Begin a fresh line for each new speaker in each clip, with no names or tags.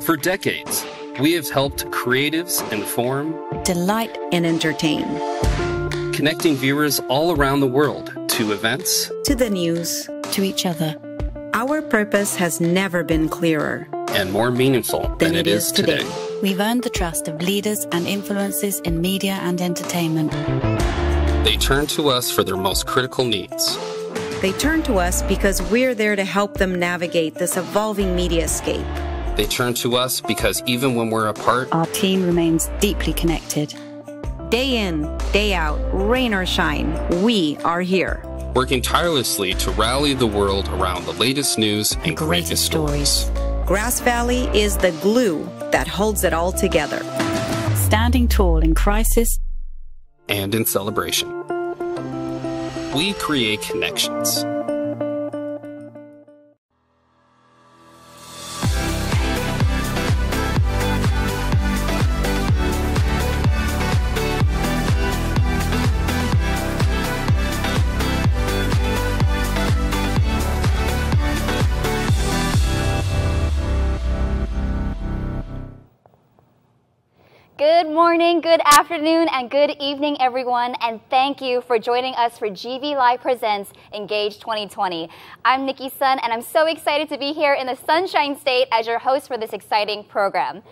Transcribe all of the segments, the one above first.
For decades, we have helped creatives inform,
delight, and entertain.
Connecting viewers all around the world to events,
to the news, to each other. Our purpose has never been clearer
and more meaningful than it is today.
We've earned the trust of leaders and influencers in media and entertainment.
They turn to us for their most critical needs.
They turn to us because we're there to help them navigate this evolving mediascape.
They turn to us because even when we're apart,
our team remains deeply connected. Day in, day out, rain or shine, we are here.
Working tirelessly to rally the world around the latest news and greatest stories.
Grass Valley is the glue that holds it all together. Standing tall in crisis
and in celebration. We create connections.
Good morning, good afternoon, and good evening, everyone, and thank you for joining us for GV Live Presents Engage 2020. I'm Nikki Sun, and I'm so excited to be here in the Sunshine State as your host for this exciting program.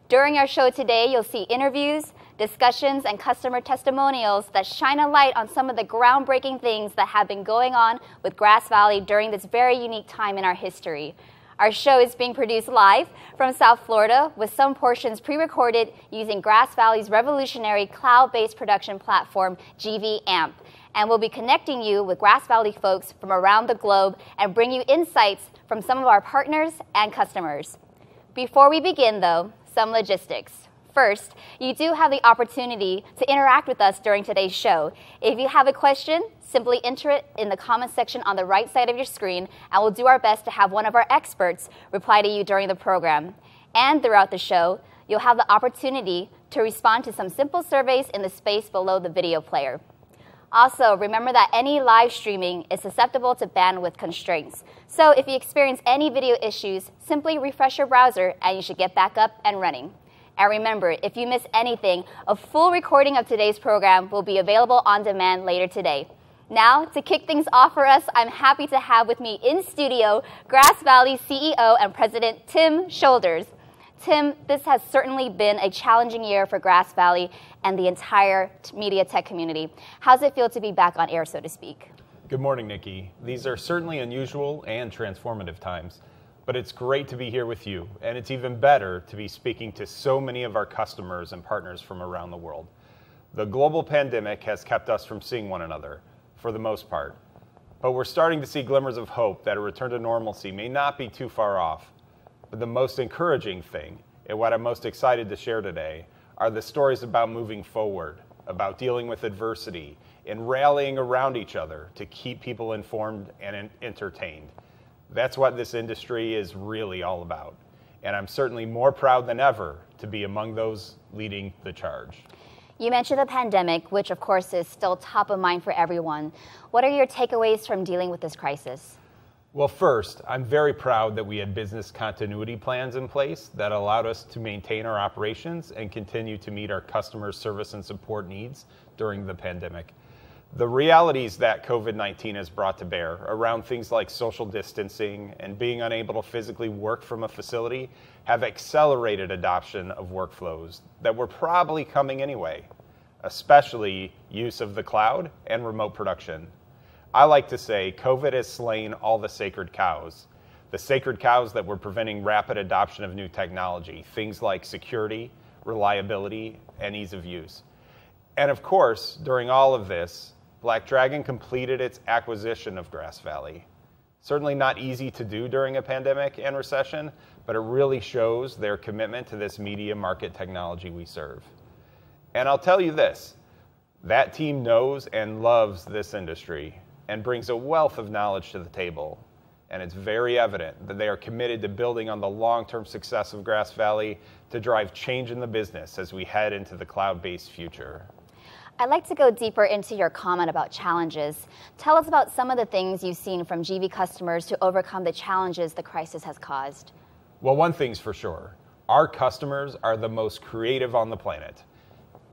During our show today, you'll see interviews, discussions, and customer testimonials that shine a light on some of the groundbreaking things that have been going on with Grass Valley during this very unique time in our history. Our show is being produced live from South Florida with some portions pre-recorded using Grass Valley's revolutionary cloud-based production platform, GV Amp. And we'll be connecting you with Grass Valley folks from around the globe and bring you insights from some of our partners and customers. Before we begin, though, some logistics. First, you do have the opportunity to interact with us during today's show. If you have a question, simply enter it in the comment section on the right side of your screen, and we'll do our best to have one of our experts reply to you during the program. And throughout the show, you'll have the opportunity to respond to some simple surveys in the space below the video player. Also, remember that any live streaming is susceptible to bandwidth constraints. So if you experience any video issues, simply refresh your browser and you should get back up and running. And remember, if you miss anything, a full recording of today's program will be available on demand later today. Now, to kick things off for us, I'm happy to have with me in studio Grass Valley CEO and President Tim Shoulders. Tim, this has certainly been a challenging year for Grass Valley and the entire media tech community. How's it feel to be back on air, so to speak?
Good morning, Nikki. These are certainly unusual and transformative times. But it's great to be here with you, and it's even better to be speaking to so many of our customers and partners from around the world. The global pandemic has kept us from seeing one another, for the most part. But we're starting to see glimmers of hope that a return to normalcy may not be too far off. But the most encouraging thing, and what I'm most excited to share today, are the stories about moving forward, about dealing with adversity, and rallying around each other to keep people informed and entertained. That's what this industry is really all about. And I'm certainly more proud than ever to be among those leading the charge.
You mentioned the pandemic, which of course is still top of mind for everyone. What are your takeaways from dealing with this crisis?
Well, first, I'm very proud that we had business continuity plans in place that allowed us to maintain our operations and continue to meet our customers' service and support needs during the pandemic. The realities that COVID-19 has brought to bear around things like social distancing and being unable to physically work from a facility have accelerated adoption of workflows that were probably coming anyway, especially use of the cloud and remote production. I like to say COVID has slain all the sacred cows that were preventing rapid adoption of new technology, things like security, reliability, and ease of use. And of course, during all of this, Black Dragon completed its acquisition of Grass Valley. Certainly not easy to do during a pandemic and recession, but it really shows their commitment to this media market technology we serve. And I'll tell you this, that team knows and loves this industry and brings a wealth of knowledge to the table. And it's very evident that they are committed to building on the long-term success of Grass Valley to drive change in the business as we head into the cloud-based future.
I'd like to go deeper into your comment about challenges. Tell us about some of the things you've seen from GV customers to overcome the challenges the crisis has caused.
Well, one thing's for sure. Our customers are the most creative on the planet.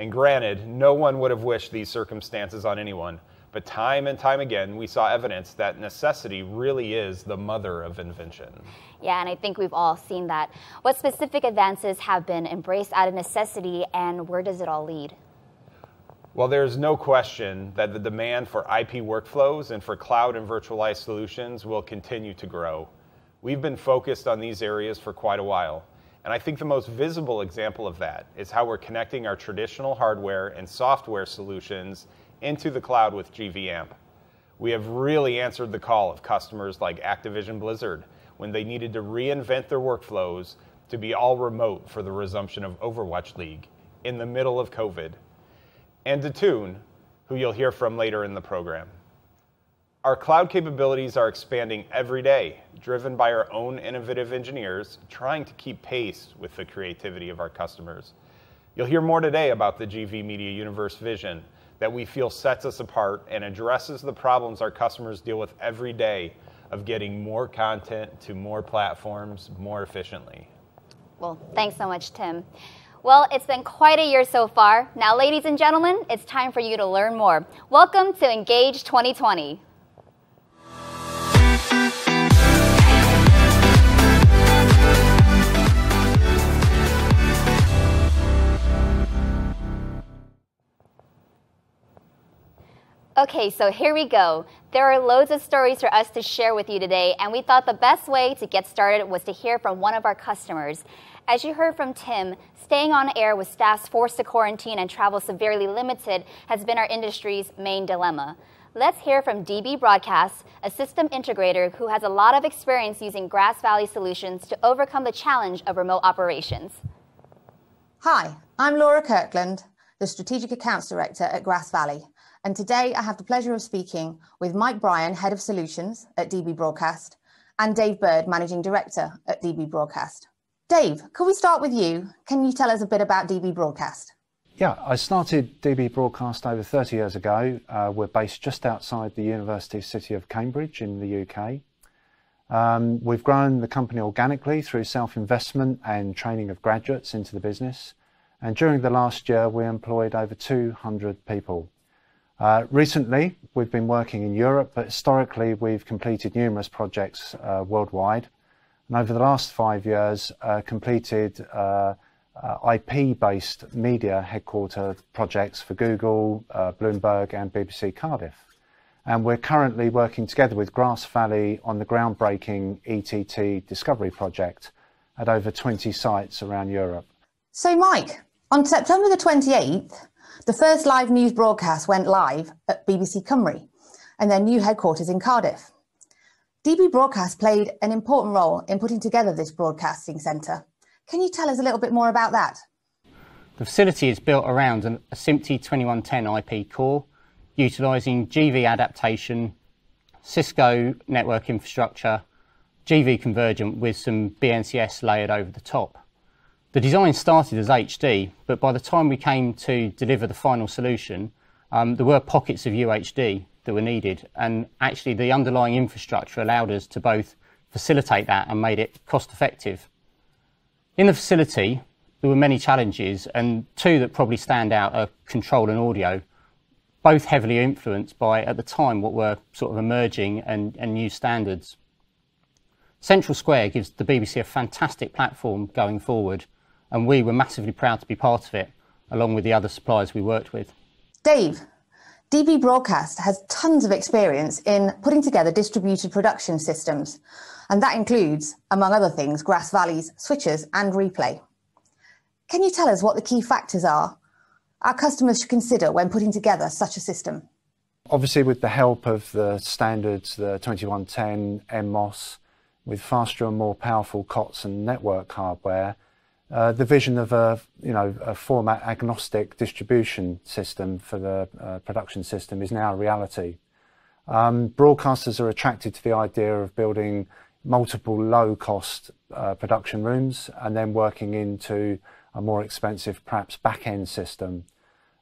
And granted, no one would have wished these circumstances on anyone, but time and time again, we saw evidence that necessity really is the mother of invention.
Yeah, and I think we've all seen that. What specific advances have been embraced out of necessity, and where does it all lead?
Well, there's no question that the demand for IP workflows and for cloud and virtualized solutions will continue to grow. We've been focused on these areas for quite a while, and I think the most visible example of that is how we're connecting our traditional hardware and software solutions into the cloud with GVAMP. We have really answered the call of customers like Activision Blizzard when they needed to reinvent their workflows to be all remote for the resumption of Overwatch League in the middle of COVID. And Datun, who you'll hear from later in the program. Our cloud capabilities are expanding every day, driven by our own innovative engineers trying to keep pace with the creativity of our customers. You'll hear more today about the GV Media Universe vision that we feel sets us apart and addresses the problems our customers deal with every day of getting more content to more platforms more efficiently.
Well, thanks so much, Tim. Well, it's been quite a year so far. Now, ladies and gentlemen, it's time for you to learn more. Welcome to Engage 2020. Okay, so here we go. There are loads of stories for us to share with you today, and we thought the best way to get started was to hear from one of our customers. As you heard from Tim, staying on air with staffs forced to quarantine and travel severely limited has been our industry's main dilemma. Let's hear from DB Broadcast, a system integrator who has a lot of experience using Grass Valley solutions to overcome the challenge of remote operations.
Hi, I'm Laura Kirkland, the Strategic Accounts Director at Grass Valley. And today I have the pleasure of speaking with Mike Bryan, Head of Solutions at DB Broadcast, and Dave Bird, Managing Director at DB Broadcast. Dave, could we start with you? Can you tell us a bit about DB Broadcast?
Yeah, I started DB Broadcast over 30 years ago. We're based just outside the University City of Cambridge in the UK. We've grown the company organically through self-investment and training of graduates into the business. And during the last year, we employed over 200 people. Recently, we've been working in Europe, but historically we've completed numerous projects worldwide. And over the last 5 years, completed IP-based media headquarter projects for Google, Bloomberg and BBC Cardiff. And we're currently working together with Grass Valley on the groundbreaking ETT Discovery project at over 20 sites around Europe.
So Mike, on September the 28th, the first live news broadcast went live at BBC Cymru and their new headquarters in Cardiff. DB Broadcast played an important role in putting together this broadcasting centre. Can you tell us a little bit more about that?
The facility is built around a SMPTE 2110 IP core, utilising GV adaptation, Cisco network infrastructure, GV convergent with some BNCS layered over the top. The design started as HD, but by the time we came to deliver the final solution, there were pockets of UHD that were needed, and actually the underlying infrastructure allowed us to both facilitate that and made it cost effective. In the facility, there were many challenges, and two that probably stand out are control and audio, both heavily influenced by, at the time, what were sort of emerging and new standards. Central Square gives the BBC a fantastic platform going forward, and we were massively proud to be part of it, along with the other suppliers we worked with.
Dave, DB Broadcast has tons of experience in putting together distributed production systems, and that includes, among other things, Grass Valley's switchers and replay. Can you tell us what the key factors are our customers should consider when putting together such a system?
Obviously, with the help of the standards, the 2110 MMOS, with faster and more powerful COTS and network hardware, the vision of a format agnostic distribution system for the production system is now a reality. Broadcasters are attracted to the idea of building multiple low-cost production rooms and then working into a more expensive, perhaps back-end system.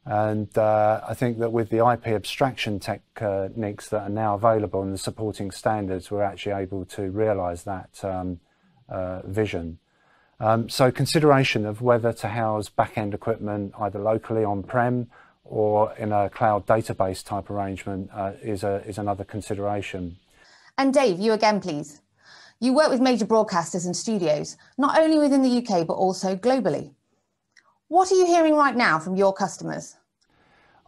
And I think that with the IP abstraction techniques that are now available and the supporting standards, we're actually able to realise that vision. So consideration of whether to house back-end equipment either locally on-prem or in a cloud database type arrangement is another consideration.
And Dave, you again, please. You work with major broadcasters and studios, not only within the UK, but also globally. What are you hearing right now from your customers?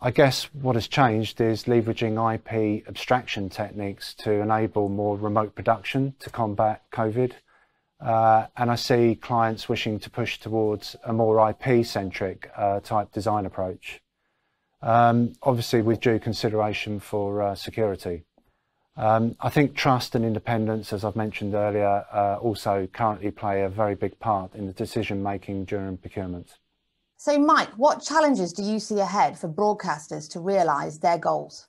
I guess what has changed is leveraging IP abstraction techniques to enable more remote production to combat COVID. And I see clients wishing to push towards a more IP-centric type design approach, obviously with due consideration for security. I think trust and independence, as I've mentioned earlier, also currently play a very big part in the decision-making during procurement.
So Mike, what challenges do you see ahead for broadcasters to realise their goals?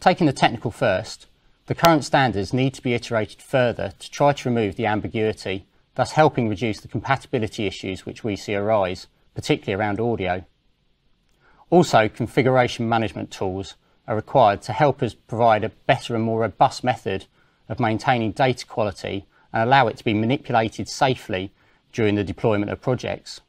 Taking the technical first, the current standards need to be iterated further to try to remove the ambiguity, thus helping reduce the compatibility issues which we see arise, particularly around audio. Also, configuration management tools are required to help us provide a better and more robust method of maintaining data quality and allow it to be manipulated safely during the deployment of projects.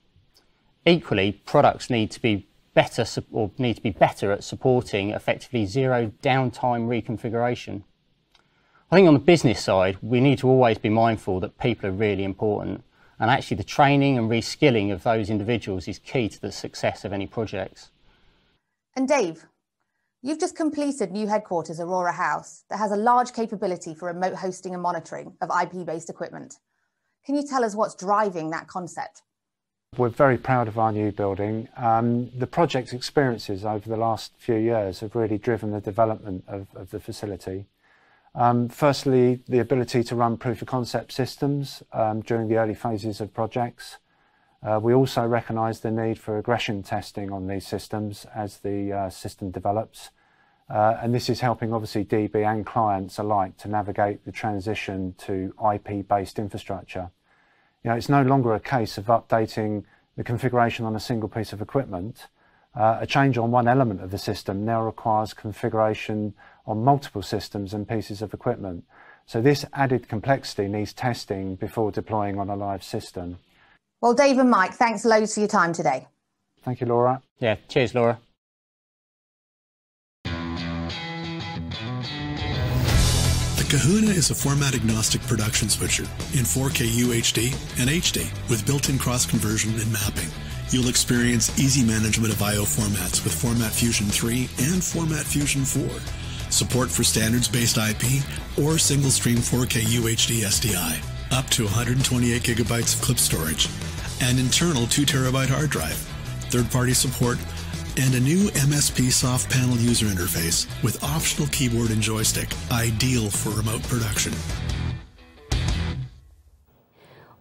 Equally, products need to be better at supporting effectively zero downtime reconfiguration. I think on the business side, we need to always be mindful that people are really important, and actually the training and reskilling of those individuals is key to the success of any projects.
And Dave, you've just completed new headquarters Aurora House that has a large capability for remote hosting and monitoring of IP-based equipment. Can you tell us what's driving that concept?
We're very proud of our new building. The project's experiences over the last few years have really driven the development of the facility. Firstly, the ability to run proof of concept systems during the early phases of projects. We also recognise the need for regression testing on these systems as the system develops. And this is helping obviously DB and clients alike to navigate the transition to IP-based infrastructure. You know, it's no longer a case of updating the configuration on a single piece of equipment. A change on one element of the system now requires configuration on multiple systems and pieces of equipment. So this added complexity needs testing before deploying on a live system.
Well, Dave and Mike, thanks loads for your time today.
Thank you, Laura.
Yeah, cheers, Laura.
The Kahuna is a format-agnostic production switcher in 4K UHD and HD with built-in cross-conversion and mapping. You'll experience easy management of I/O formats with Format Fusion 3 and Format Fusion 4, support for standards-based IP or single-stream 4K UHD SDI, up to 128 gigabytes of clip storage, an internal 2 terabyte hard drive, third-party support, and a new MSP soft panel user interface with optional keyboard and joystick, ideal for remote production.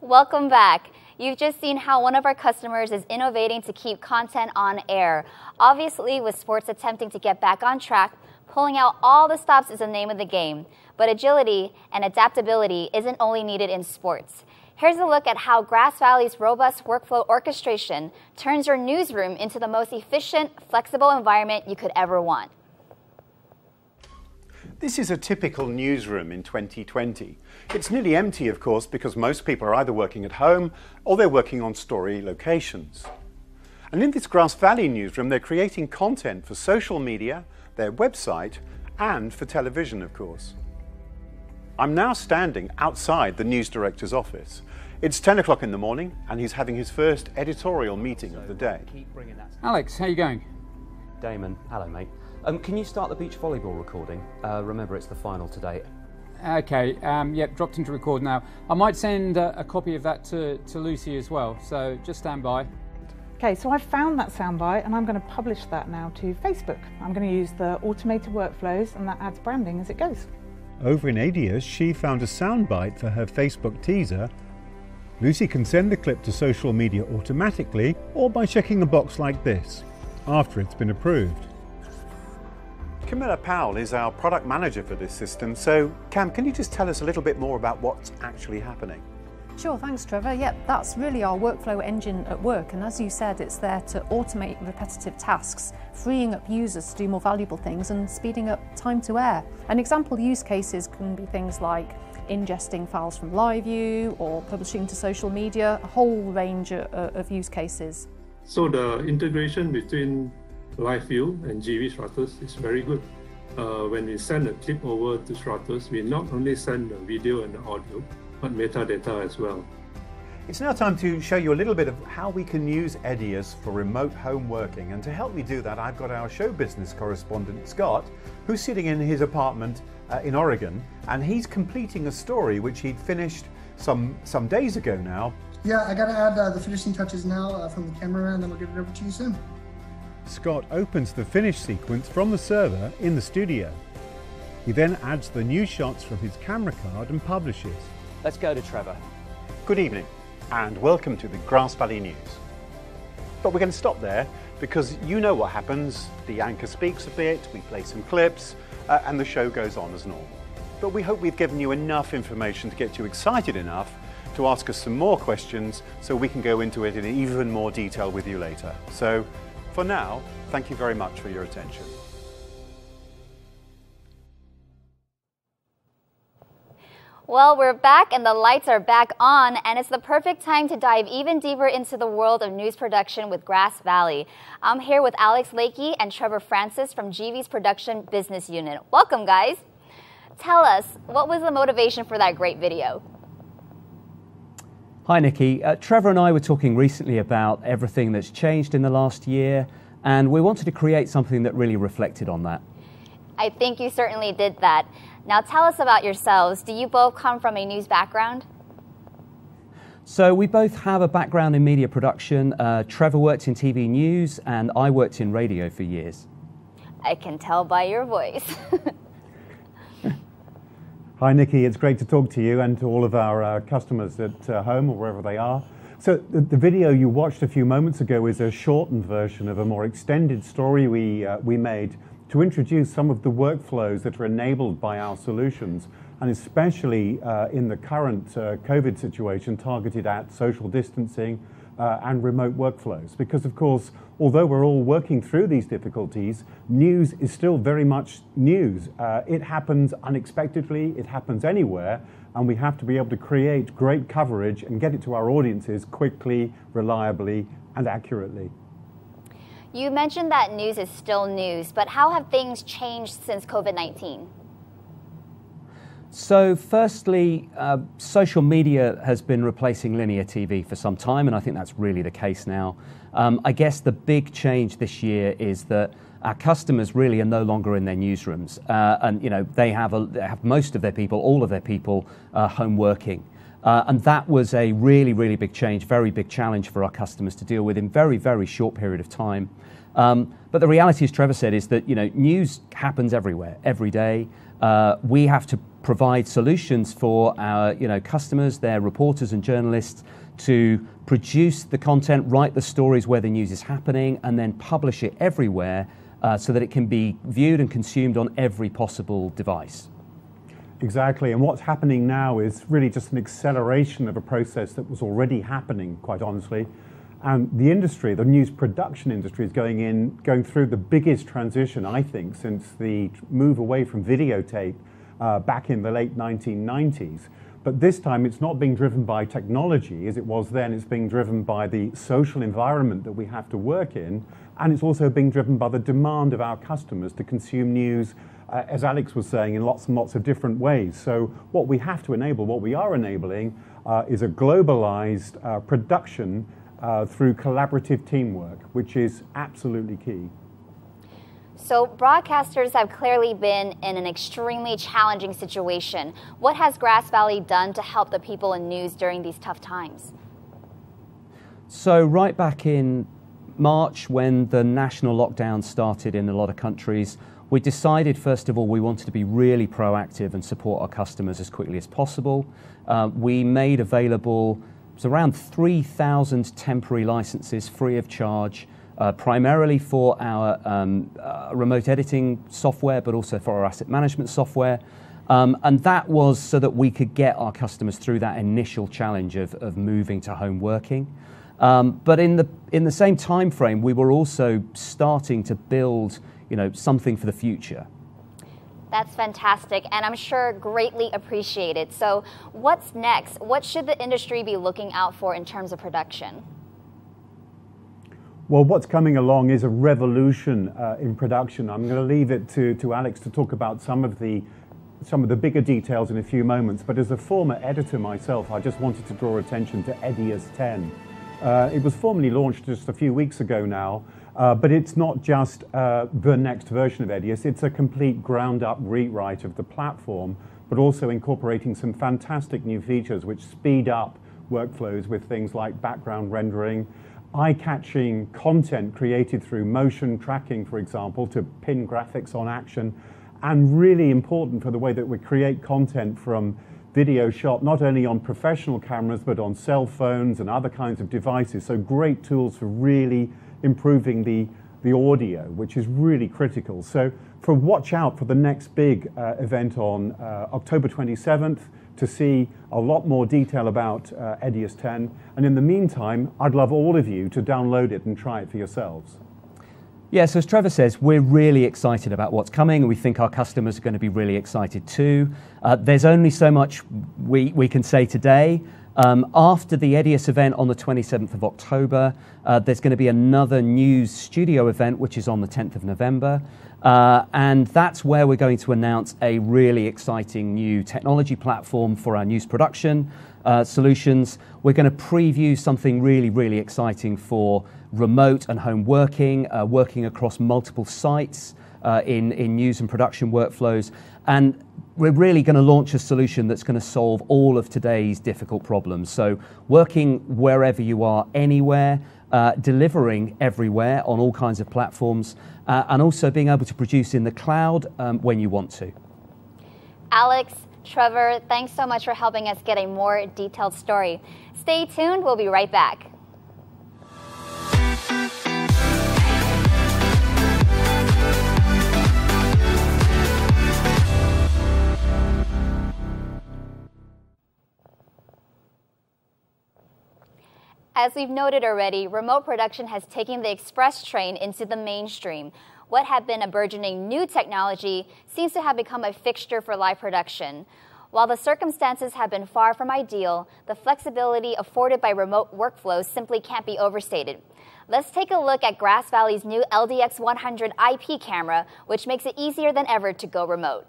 Welcome back. You've just seen how one of our customers is innovating to keep content on air. Obviously, with sports attempting to get back on track, pulling out all the stops is the name of the game. But agility and adaptability isn't only needed in sports. Here's a look at how Grass Valley's robust workflow orchestration turns your newsroom into the most efficient, flexible environment you could ever want.
This is a typical newsroom in 2020. It's nearly empty, of course, because most people are either working at home or they're working on story locations. And in this Grass Valley newsroom, they're creating content for social media, their website, and for television, of course. I'm now standing outside the news director's office. It's 10 o'clock in the morning, and he's having his first editorial meeting of the day.
Alex, how you going?
Damon, hello mate. Can you start the beach volleyball recording? Remember, it's the final today.
Okay, yep, dropped into record now. I might send a copy of that to Lucy as well, so just stand by.
Okay, so I've found that soundbite and I'm going to publish that now to Facebook. I'm going to use the automated workflows and that adds branding as it goes.
Over in Adius, she found a soundbite for her Facebook teaser. Lucy can send the clip to social media automatically or by checking a box like this, after it's been approved.
Camilla Powell is our product manager for this system. So, Cam, can you just tell us a little bit more about what's actually happening?
Sure, thanks Trevor. Yep, that's really our workflow engine at work, and as you said, it's there to automate repetitive tasks, freeing up users to do more valuable things and speeding up time to air. An example use cases can be things like ingesting files from LiveView or publishing to social media, a whole range of use cases.
So the integration between LiveView and GV Stratus is very good. When we send a clip over to Stratus, we not only send the video and the audio, but metadata as well.
It's now time to show you a little bit of how we can use Edius for remote home working. And to help me do that, I've got our show business correspondent, Scott, who's sitting in his apartment in Oregon, and he's completing a story which he'd finished some days ago now.
Yeah, I got to add the finishing touches now from the camera, and then we'll get it over to you soon.
Scott opens the finish sequence from the server in the studio. He then adds the new shots from his camera card and publishes.
Let's go to Trevor.
Good evening and welcome to the Grass Valley News. But we're going to stop there because you know what happens. The anchor speaks a bit, we play some clips, and the show goes on as normal. But we hope we've given you enough information to get you excited enough to ask us some more questions so we can go into it in even more detail with you later. So for now, thank you very much for your attention.
Well, we're back and the lights are back on, and it's the perfect time to dive even deeper into the world of news production with Grass Valley. I'm here with Alex Lakey and Trevor Francis from GV's production business unit. Welcome, guys. Tell us, what was the motivation for that great video?
Hi, Nikki. Trevor and I were talking recently about everything that's changed in the last year, and we wanted to create something that really reflected on that.
I think you certainly did that. Now tell us about yourselves. Do you both come from a news background?
So we both have a background in media production. Trevor worked in TV news and I worked in radio for years.
I can tell by your voice.
Hi Nikki, it's great to talk to you and to all of our customers at home or wherever they are. So the video you watched a few moments ago is a shortened version of a more extended story we made to introduce some of the workflows that are enabled by our solutions, and especially in the current COVID situation targeted at social distancing and remote workflows. Because of course, although we're all working through these difficulties, news is still very much news. It happens unexpectedly, it happens anywhere, and we have to be able to create great coverage and get it to our audiences quickly, reliably, and accurately.
You mentioned that news is still news, but how have things changed since COVID-19?
So firstly, social media has been replacing linear TV for some time, and I think that's really the case now. I guess the big change this year is that our customers really are no longer in their newsrooms, and you know they have most of their people, all of their people, home working. And that was a really, really big change, very big challenge for our customers to deal with in very, very short period of time. But the reality, as Trevor said, is that news happens everywhere, every day. We have to provide solutions for our customers, their reporters and journalists, to produce the content, write the stories where the news is happening, and then publish it everywhere so that it can be viewed and consumed on every possible device.
Exactly, and what's happening now is really just an acceleration of a process that was already happening, quite honestly. And the industry, the news production industry, is going through the biggest transition, I think, since the move away from videotape back in the late 1990s. But this time it's not being driven by technology as it was then, it's being driven by the social environment that we have to work in, and it's also being driven by the demand of our customers to consume news, as Alex was saying, in lots and lots of different ways. So what we have to enable, what we are enabling, is a globalized production through collaborative teamwork, which is absolutely key.
So broadcasters have clearly been in an extremely challenging situation. What has Grass Valley done to help the people in news during these tough times?
So right back in March, when the national lockdown started in a lot of countries, we decided, first of all, we wanted to be really proactive and support our customers as quickly as possible. We made available around 3,000 temporary licenses free of charge, primarily for our remote editing software, but also for our asset management software. And that was so that we could get our customers through that initial challenge of moving to home working. But in the same time frame, we were also starting to build, something for the future.
That's fantastic, and I'm sure greatly appreciated. So what's next? What should the industry be looking out for in terms of production?
Well, what's coming along is a revolution in production. I'm going to leave it to Alex to talk about some of the bigger details in a few moments. But as a former editor myself, I just wanted to draw attention to EDIUS 10. It was formally launched just a few weeks ago now, but it's not just the next version of EDIUS. It's a complete ground-up rewrite of the platform, but also incorporating some fantastic new features which speed up workflows with things like background rendering, eye-catching content created through motion tracking, for example, to pin graphics on action, and really important for the way that we create content from video shot not only on professional cameras but on cell phones and other kinds of devices. So great tools for really improving the audio, which is really critical. So watch out for the next big event on October 27th to see a lot more detail about EDIUS 10. And in the meantime, I'd love all of you to download it and try it for yourselves.
Yeah, so as Trevor says, we're really excited about what's coming, and we think our customers are going to be really excited too. There's only so much we can say today. After the EDIUS event on the 27th of October, there's going to be another news studio event, which is on the 10th of November. And that's where we're going to announce a really exciting new technology platform for our news production solutions. We're going to preview something really, really exciting for remote and home working, working across multiple sites in news and production workflows. And we're really going to launch a solution that's going to solve all of today's difficult problems. So working wherever you are, anywhere, delivering everywhere on all kinds of platforms, and also being able to produce in the cloud when you want to.
Alex, Trevor, thanks so much for helping us get a more detailed story. Stay tuned, we'll be right back. As we've noted already, remote production has taken the express train into the mainstream. What had been a burgeoning new technology seems to have become a fixture for live production. While the circumstances have been far from ideal, the flexibility afforded by remote workflows simply can't be overstated. Let's take a look at Grass Valley's new LDX100 IP camera, which makes it easier than ever to go remote.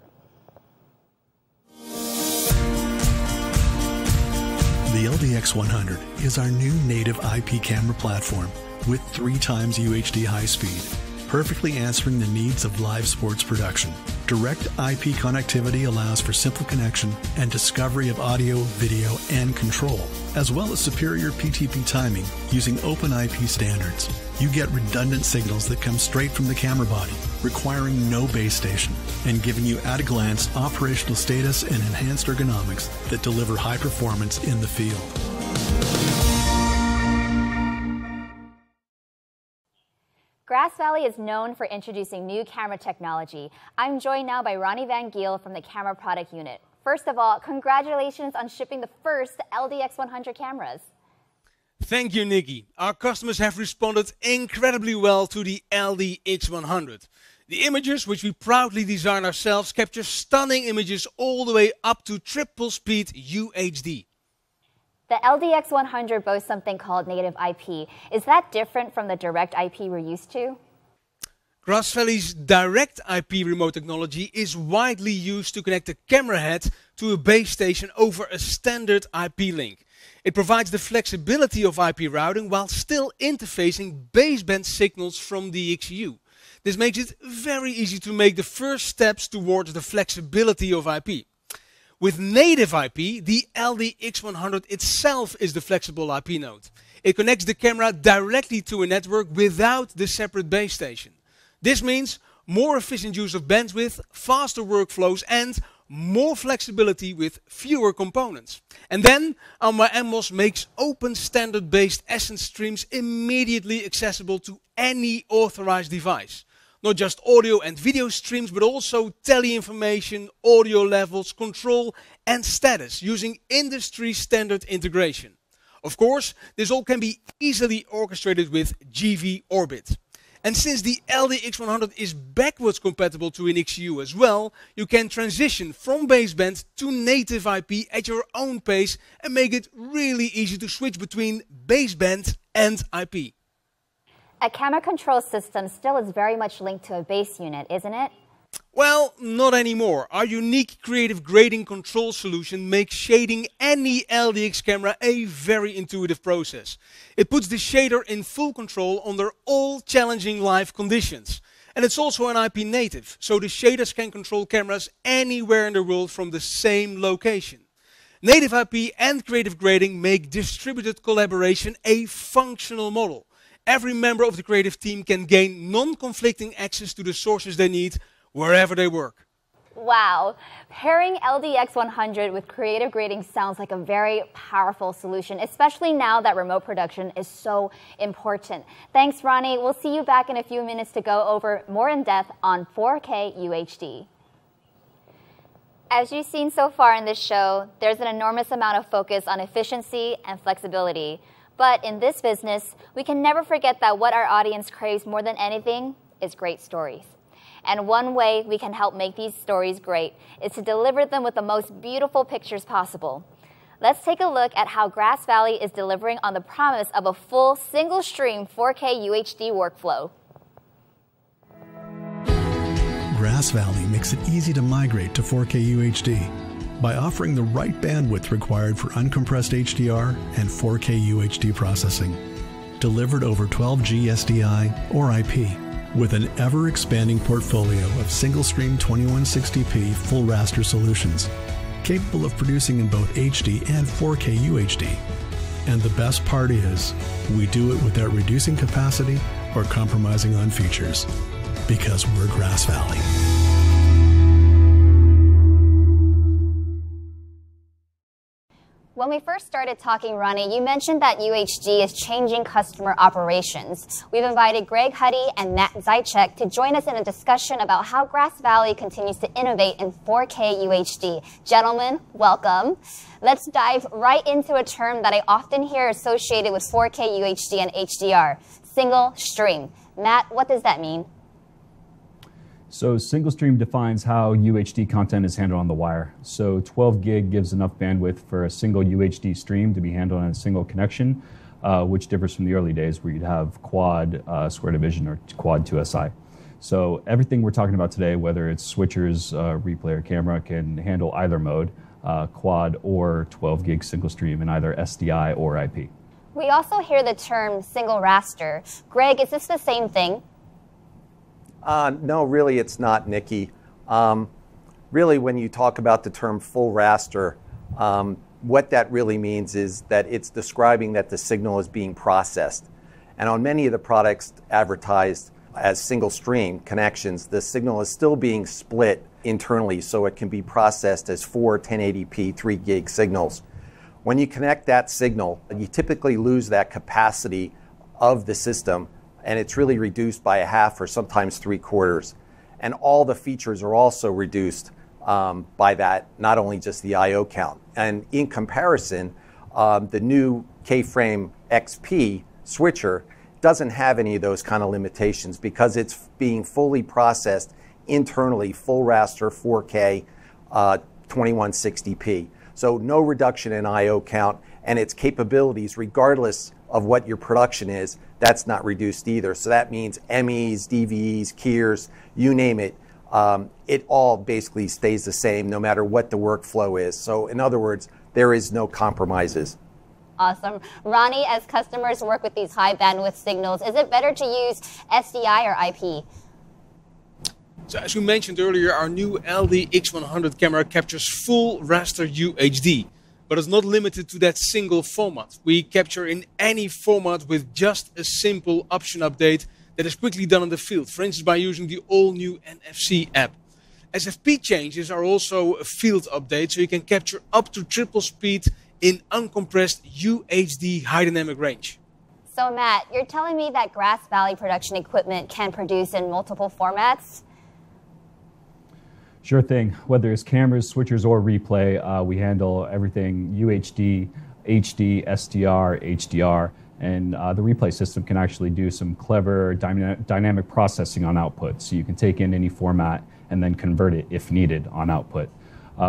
The LDX100 is our new native IP camera platform with 3 times UHD high speed, perfectly answering the needs of live sports production. Direct IP connectivity allows for simple connection and discovery of audio, video, and control, as well as superior PTP timing using open IP standards. You get redundant signals that come straight from the camera body, requiring no base station, and giving you at-a-glance operational status and enhanced ergonomics that deliver high performance in the field.
Grass Valley is known for introducing new camera technology. I'm joined now by Ronnie Van Giel from the Camera Product Unit. First of all, congratulations on shipping the first LDX100 cameras.
Thank you, Nikki. Our customers have responded incredibly well to the LDX100. The images, which we proudly design ourselves, capture stunning images all the way up to triple speed UHD.
The LDX100 boasts something called native IP. Is that different from the direct IP we're used to?
Grass Valley's direct IP remote technology is widely used to connect the camera head to a base station over a standard IP link. It provides the flexibility of IP routing while still interfacing baseband signals from the ECU. This makes it very easy to make the first steps towards the flexibility of IP. With native IP, the LDX100 itself is the flexible IP node. It connects the camera directly to a network without the separate base station. This means more efficient use of bandwidth, faster workflows, and more flexibility with fewer components. And then Alma MMOS makes open standard-based Essence streams immediately accessible to any authorized device. Not just audio and video streams, but also tele-information, audio levels, control and status using industry standard integration. Of course, this all can be easily orchestrated with GV Orbit. And since the LDX100 is backwards compatible to an XU as well, you can transition from baseband to native IP at your own pace and make it really easy to switch between baseband and IP.
A camera control system still is very much linked to a base unit, isn't it?
Well, not anymore. Our unique creative grading control solution makes shading any LDX camera a very intuitive process. It puts the shader in full control under all challenging live conditions. And it's also an IP native, so the shaders can control cameras anywhere in the world from the same location. Native IP and creative grading make distributed collaboration a functional model. Every member of the creative team can gain non-conflicting access to the sources they need wherever they work.
Wow, pairing LDX100 with creative grading sounds like a very powerful solution, especially now that remote production is so important. Thanks, Ronnie. We'll see you back in a few minutes to go over more in depth on 4K UHD. As you've seen so far in this show, there's an enormous amount of focus on efficiency and flexibility. But in this business, we can never forget that what our audience craves more than anything is great stories. And one way we can help make these stories great is to deliver them with the most beautiful pictures possible. Let's take a look at how Grass Valley is delivering on the promise of a full single-stream 4K UHD workflow.
Grass Valley makes it easy to migrate to 4K UHD by offering the right bandwidth required for uncompressed HDR and 4K UHD processing, delivered over 12G SDI or IP. With an ever-expanding portfolio of single-stream 2160p full raster solutions, capable of producing in both HD and 4K UHD. And the best part is, we do it without reducing capacity or compromising on features, because we're Grass Valley.
When we first started talking, Ronnie, you mentioned that UHD is changing customer operations. We've invited Greg Huddy and Nat Zaitchik to join us in a discussion about how Grass Valley continues to innovate in 4K UHD. Gentlemen, welcome. Let's dive right into a term that I often hear associated with 4K UHD and HDR, single stream. Nat, what does that mean?
So single stream defines how UHD content is handled on the wire. So 12 gig gives enough bandwidth for a single UHD stream to be handled on a single connection, which differs from the early days where you'd have quad square division or quad 2SI. So everything we're talking about today, whether it's switchers, replay, or camera, can handle either mode, quad or 12 gig single stream in either SDI or IP.
We also hear the term single raster. Greg, is this the same thing?
No, really it's not, Nikki. Really, when you talk about the term full raster, what that really means is that it's describing that the signal is being processed. And on many of the products advertised as single stream connections, the signal is still being split internally so it can be processed as 4 1080p 3 gig signals. When you connect that signal, you typically lose that capacity of the system, and it's really reduced by a half or sometimes 3/4. And all the features are also reduced by that, not only just the I/O count. And in comparison, the new K-Frame XP switcher doesn't have any of those kind of limitations because it's being fully processed internally, full raster, 4K, 2160p. So no reduction in I/O count, and its capabilities, regardless of what your production is, that's not reduced either. So that means MEs, DVEs, KEYers, you name it, it all basically stays the same no matter what the workflow is. So in other words, there is no compromises.
Awesome. Ronnie, as customers work with these high bandwidth signals, is it better to use SDI or IP?
So as we mentioned earlier, our new LDX100 camera captures full raster UHD. But it's not limited to that single format. We capture in any format with just a simple option update that is quickly done in the field, for instance by using the all-new NFC app. SFP changes are also a field update, so you can capture up to triple speed in uncompressed UHD high dynamic range.
So Matt, you're telling me that Grass Valley production equipment can produce in multiple formats?
Sure thing. Whether it's cameras, switchers, or replay, we handle everything UHD, HD, SDR, HDR, and the replay system can actually do some clever dynamic processing on output. So you can take in any format and then convert it if needed on output.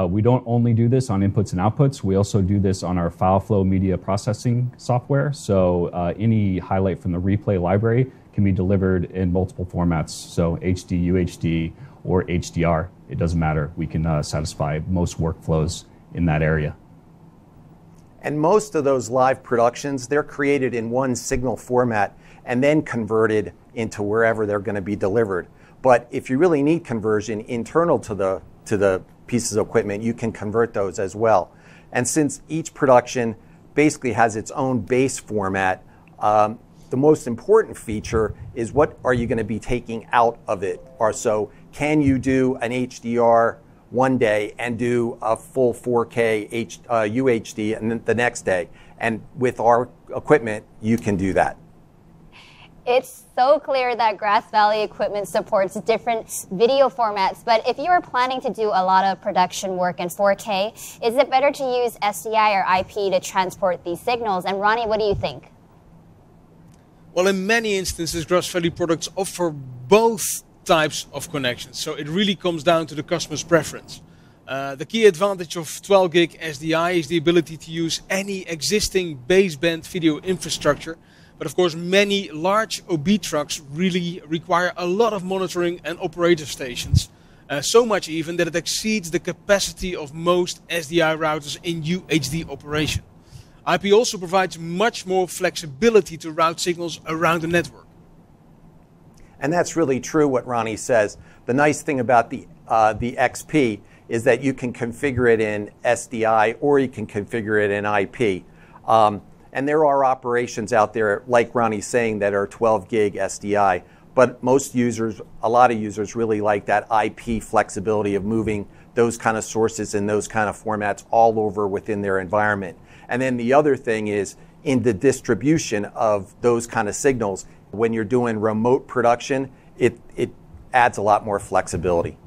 We don't only do this on inputs and outputs, we also do this on our file flow media processing software. So any highlight from the replay library can be delivered in multiple formats. So HD, UHD, or HDR, it doesn't matter. We can satisfy most workflows in that area.
And most of those live productions, they're created in one signal format and then converted into wherever they're going to be delivered. But if you really need conversion internal to the pieces of equipment, you can convert those as well. And since each production basically has its own base format, the most important feature is what are you going to be taking out of it? Or so can you do an HDR one day and do a full 4K UHD and then the next day? And with our equipment, you can do that.
It's so clear that Grass Valley equipment supports different video formats, but if you are planning to do a lot of production work in 4K, is it better to use SDI or IP to transport these signals? And Ronnie, what do you think?
Well, in many instances, Grass Valley products offer both types of connections, so it really comes down to the customer's preference. The key advantage of 12 gig SDI is the ability to use any existing baseband video infrastructure. But of course, many large OB trucks really require a lot of monitoring and operator stations. So much even that it exceeds the capacity of most SDI routers in UHD operation. IP also provides much more flexibility to route signals around the network.
And that's really true what Ronnie says. The nice thing about the XP is that you can configure it in SDI or you can configure it in IP. And there are operations out there, like Ronnie's saying, that are 12 gig SDI. But most users, a lot of users really like that IP flexibility of moving those kind of sources in those kind of formats all over within their environment. And then the other thing is in the distribution of those kind of signals, when you're doing remote production, it adds a lot more flexibility.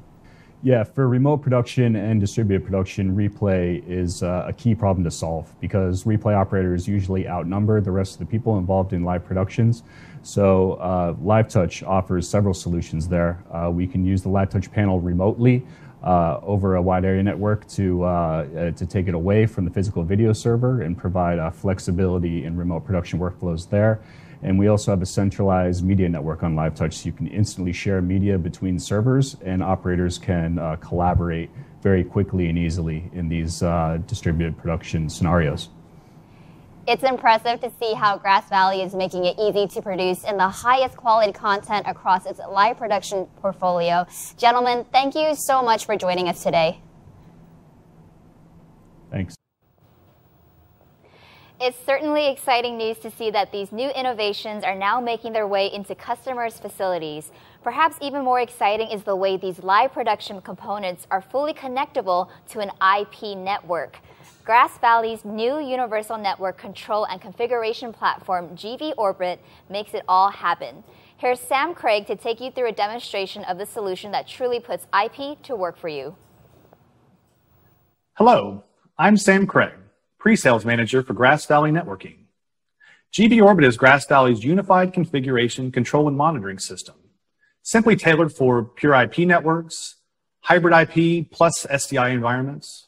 Yeah, for remote production and distributed production, replay is a key problem to solve because replay operators usually outnumber the rest of the people involved in live productions. So LiveTouch offers several solutions there. We can use the LiveTouch panel remotely over a wide area network to take it away from the physical video server and provide flexibility in remote production workflows there. And we also have a centralized media network on LiveTouch, so you can instantly share media between servers, and operators can collaborate very quickly and easily in these distributed production scenarios.
It's impressive to see how Grass Valley is making it easy to produce in the highest quality content across its live production portfolio. Gentlemen, thank you so much for joining us today.
Thanks.
It's certainly exciting news to see that these new innovations are now making their way into customers' facilities. Perhaps even more exciting is the way these live production components are fully connectable to an IP network. Grass Valley's new Universal Network Control and Configuration Platform, GV Orbit, makes it all happen. Here's Sam Craig to take you through a demonstration of the solution that truly puts IP to work for you.
Hello, I'm Sam Craig, Pre-Sales Manager for Grass Valley Networking. GV Orbit is Grass Valley's unified configuration, control, and monitoring system, simply tailored for pure IP networks, hybrid IP plus SDI environments,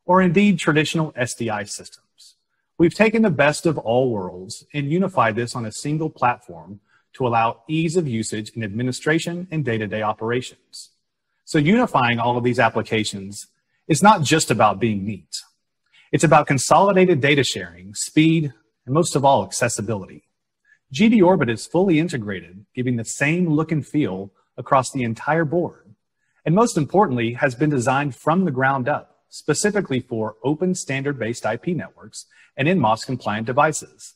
or indeed traditional SDI systems. We've taken the best of all worlds and unified this on a single platform to allow ease of usage in administration and day-to-day operations. So unifying all of these applications is not just about being neat. It's about consolidated data sharing, speed, and most of all, accessibility. GV Orbit is fully integrated, giving the same look and feel across the entire board, and most importantly, has been designed from the ground up, specifically for open standard-based IP networks and NMOS compliant devices.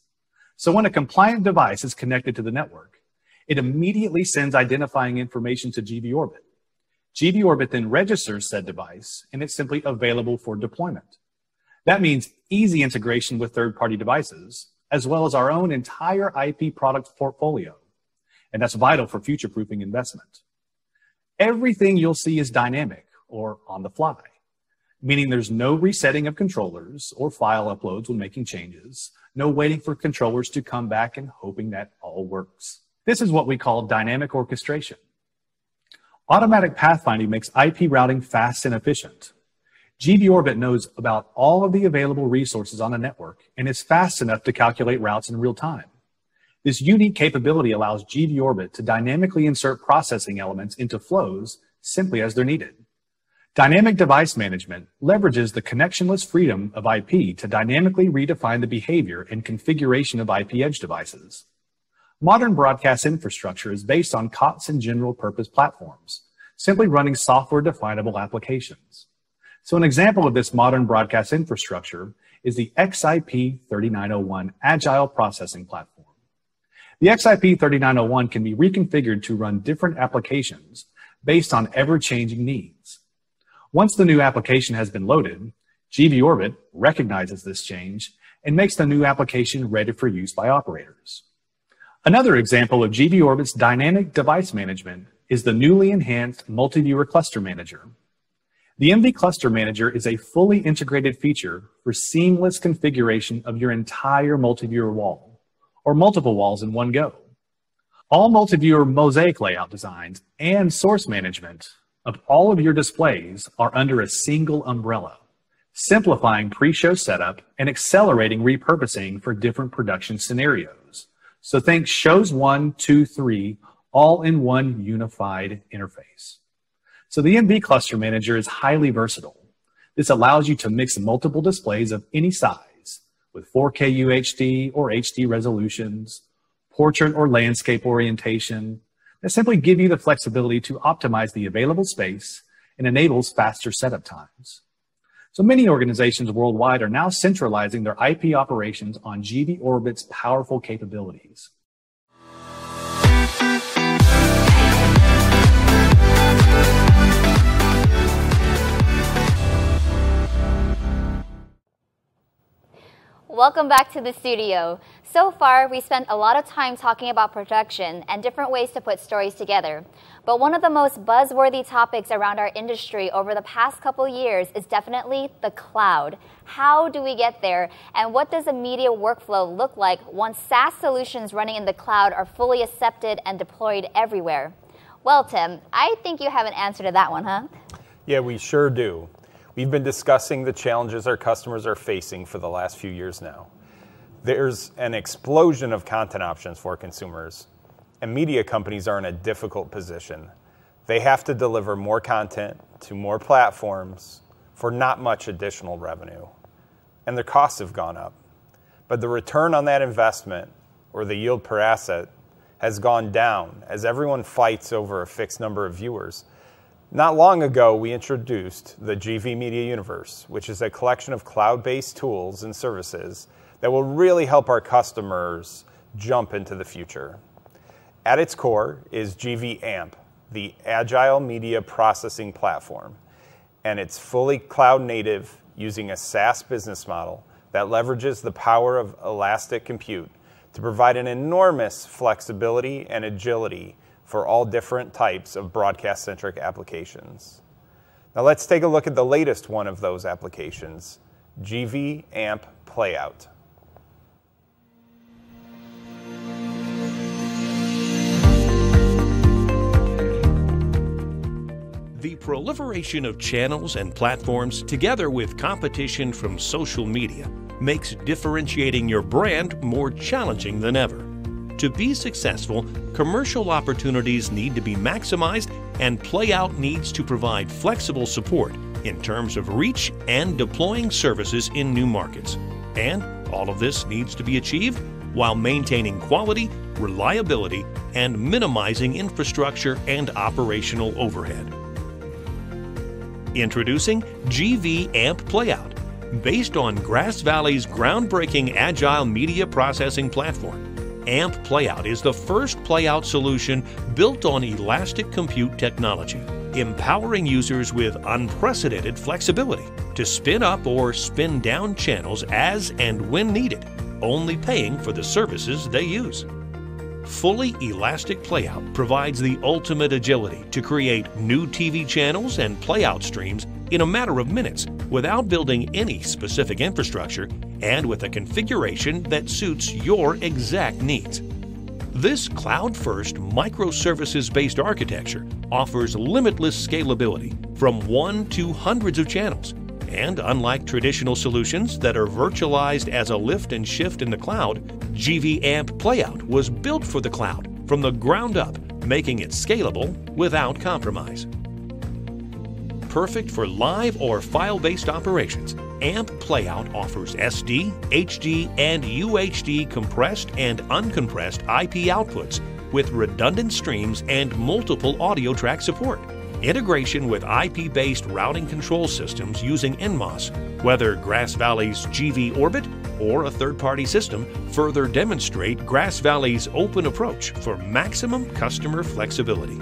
So when a compliant device is connected to the network, it immediately sends identifying information to GV Orbit. GV Orbit then registers said device, and it's simply available for deployment. That means easy integration with third-party devices, as well as our own entire IP product portfolio. And that's vital for future-proofing investment. Everything you'll see is dynamic or on the fly, meaning there's no resetting of controllers or file uploads when making changes, no waiting for controllers to come back and hoping that all works. This is what we call dynamic orchestration. Automatic pathfinding makes IP routing fast and efficient. GVOrbit knows about all of the available resources on the network and is fast enough to calculate routes in real time. This unique capability allows GVOrbit to dynamically insert processing elements into flows simply as they're needed. Dynamic device management leverages the connectionless freedom of IP to dynamically redefine the behavior and configuration of IP edge devices. Modern broadcast infrastructure is based on COTS and general purpose platforms, simply running software-definable applications. So an example of this modern broadcast infrastructure is the XIP3901 Agile Processing Platform. The XIP3901 can be reconfigured to run different applications based on ever-changing needs. Once the new application has been loaded, GVOrbit recognizes this change and makes the new application ready for use by operators. Another example of GVOrbit's dynamic device management is the newly enhanced Multiviewer Cluster Manager. The MV Cluster Manager is a fully integrated feature for seamless configuration of your entire multiviewer wall, or multiple walls in one go. All multiviewer mosaic layout designs and source management of all of your displays are under a single umbrella, simplifying pre-show setup and accelerating repurposing for different production scenarios. So think shows 1, 2, 3, all in one unified interface. So the MV Cluster Manager is highly versatile. This allows you to mix multiple displays of any size with 4K UHD or HD resolutions, portrait or landscape orientation, that simply give you the flexibility to optimize the available space and enables faster setup times. So many organizations worldwide are now centralizing their IP operations on GVOrbit's powerful capabilities.
Welcome back to the studio. So far, we spent a lot of time talking about production and different ways to put stories together. But one of the most buzzworthy topics around our industry over the past couple years is definitely the cloud. How do we get there? And what does a media workflow look like once SaaS solutions running in the cloud are fully accepted and deployed everywhere? Well, Tim, I think you have an answer to that one, huh?
Yeah, we sure do. We've been discussing the challenges our customers are facing for the last few years now. There's an explosion of content options for consumers, and media companies are in a difficult position. They have to deliver more content to more platforms for not much additional revenue, and their costs have gone up. But the return on that investment, or the yield per asset, has gone down as everyone fights over a fixed number of viewers. Not long ago, we introduced the GV Media Universe, which is a collection of cloud-based tools and services that will really help our customers jump into the future. At its core is GV AMP, the Agile Media Processing Platform, and it's fully cloud-native using a SaaS business model that leverages the power of elastic compute to provide an enormous flexibility and agility for all different types of broadcast-centric applications. Now let's take a look at the latest one of those applications, GV AMP Playout.
The proliferation of channels and platforms, together with competition from social media, makes differentiating your brand more challenging than ever. To be successful, commercial opportunities need to be maximized, and Playout needs to provide flexible support in terms of reach and deploying services in new markets. And all of this needs to be achieved while maintaining quality, reliability, and minimizing infrastructure and operational overhead. Introducing GV AMP Playout, based on Grass Valley's groundbreaking Agile Media Processing Platform. AMP Playout is the first playout solution built on elastic compute technology, empowering users with unprecedented flexibility to spin up or spin down channels as and when needed. only paying for the services they use. Fully elastic playout provides the ultimate agility to create new TV channels and playout streams in a matter of minutes without building any specific infrastructure and with a configuration that suits your exact needs. This cloud-first, microservices-based architecture offers limitless scalability from 1 to hundreds of channels. And unlike traditional solutions that are virtualized as a lift and shift in the cloud, GV Amp Playout was built for the cloud from the ground up, making it scalable without compromise. Perfect for live or file-based operations, AMP Playout offers SD, HD, and UHD compressed and uncompressed IP outputs with redundant streams and multiple audio track support. Integration with IP-based routing control systems using NMOS, whether Grass Valley's GV Orbit or a third-party system, further demonstrate Grass Valley's open approach for maximum customer flexibility.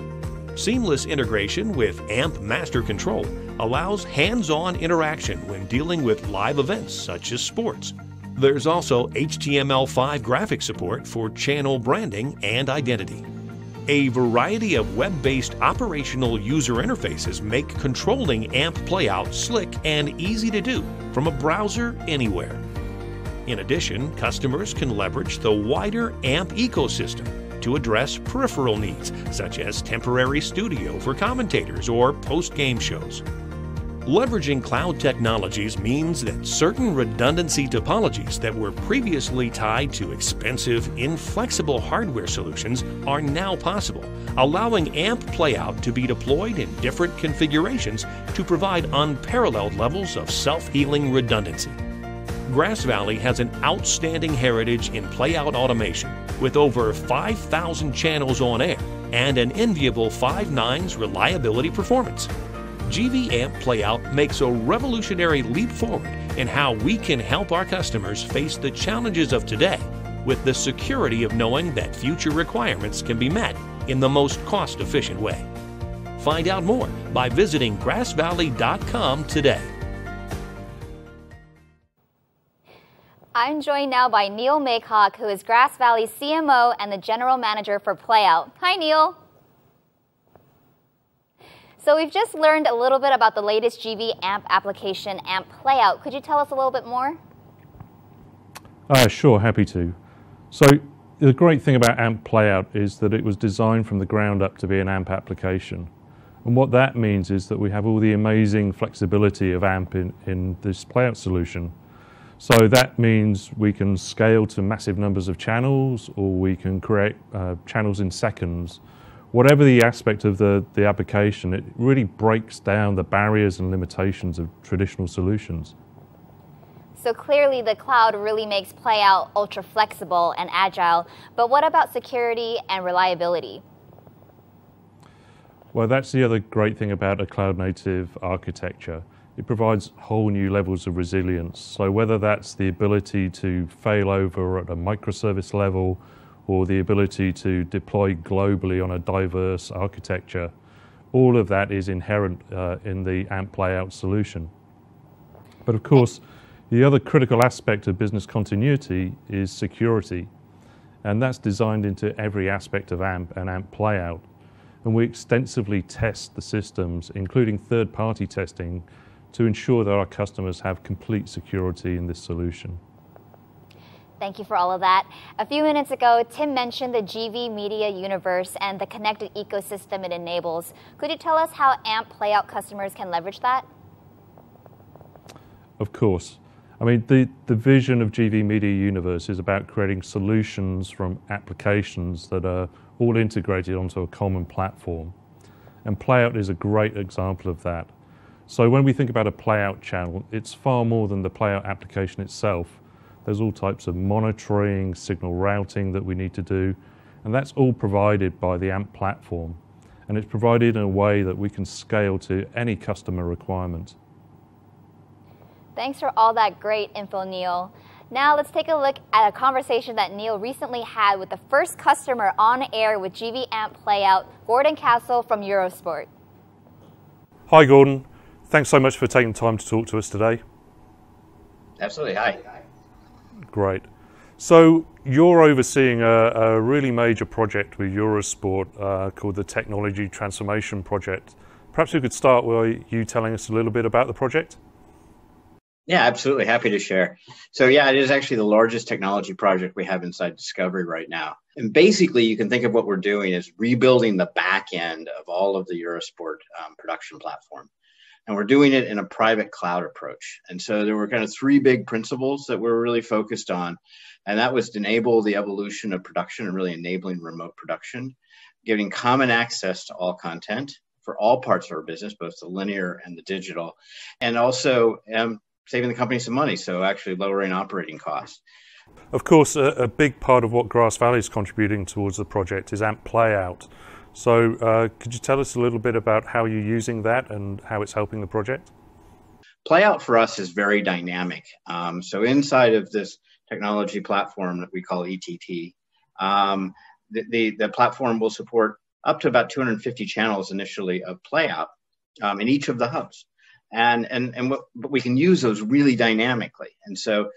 Seamless integration with AMP Master Control allows hands-on interaction when dealing with live events such as sports. There's also HTML5 graphic support for channel branding and identity. A variety of web-based operational user interfaces make controlling AMP Playout slick and easy to do from a browser anywhere. In addition, customers can leverage the wider AMP ecosystem to address peripheral needs, such as temporary studio for commentators or post-game shows. Leveraging cloud technologies means that certain redundancy topologies that were previously tied to expensive, inflexible hardware solutions are now possible, allowing AMP Playout to be deployed in different configurations to provide unparalleled levels of self-healing redundancy. Grass Valley has an outstanding heritage in playout automation with over 5,000 channels on air and an enviable 5 nines reliability performance. GV Amp Playout makes a revolutionary leap forward in how we can help our customers face the challenges of today with the security of knowing that future requirements can be met in the most cost-efficient way. Find out more by visiting grassvalley.com today.
I'm joined now by Neil Maycock, who is Grass Valley's CMO and the General Manager for Playout. Hi, Neil. So we've just learned a little bit about the latest GV Amp application, AMP Playout. Could you tell us a little bit more?
Sure, happy to. So the great thing about AMP Playout is that it was designed from the ground up to be an AMP application. And what that means is that we have all the amazing flexibility of AMP in this Playout solution. So that means we can scale to massive numbers of channels, or we can create channels in seconds. Whatever the aspect of the application, it really breaks down the barriers and limitations of traditional solutions.
So clearly the cloud really makes Playout ultra flexible and agile, but what about security and reliability?
Well, that's the other great thing about a cloud-native architecture. It provides whole new levels of resilience. So whether that's the ability to fail over at a microservice level, or the ability to deploy globally on a diverse architecture, all of that is inherent in the AMP Playout solution. But of course, the other critical aspect of business continuity is security, and that's designed into every aspect of AMP and AMP Playout. And we extensively test the systems, including third-party testing, to ensure that our customers have complete security in this solution.
Thank you for all of that. A few minutes ago, Tim mentioned the GV Media Universe and the connected ecosystem it enables. Could you tell us how AMP Playout customers can leverage that?
Of course. I mean, the vision of GV Media Universe is about creating solutions from applications that are all integrated onto a common platform. And Playout is a great example of that. So when we think about a Playout channel, it's far more than the Playout application itself. There's all types of monitoring, signal routing that we need to do, and that's all provided by the AMP platform. And it's provided in a way that we can scale to any customer requirement.
Thanks for all that great info, Neil. Now let's take a look at a conversation that Neil recently had with the first customer on air with GV Amp Playout, Gordon Castle from Eurosport.
Hi Gordon, thanks so much for taking time to talk to us today.
Absolutely, hi.
Great. So you're overseeing a really major project with Eurosport called the Technology Transformation Project. Perhaps we could start with you telling us a little bit about the project?
Yeah, absolutely. Happy to share. So yeah, it is actually the largest technology project we have inside Discovery right now. And basically, you can think of what we're doing as rebuilding the back end of all of the Eurosport production platform. And we're doing it in a private cloud approach. And so there were kind of three big principles that we're really focused on. And that was to enable the evolution of production and really enabling remote production, giving common access to all content for all parts of our business, both the linear and the digital, and also saving the company some money, so actually lowering operating costs.
Of course, a big part of what Grass Valley is contributing towards the project is AMP Playout. So could you tell us a little bit about how you're using that and how it's helping the project?
Playout for us is very dynamic. So inside of this technology platform that we call ETT, the platform will support up to about 250 channels initially of Playout in each of the hubs. But we can use those really dynamically. And so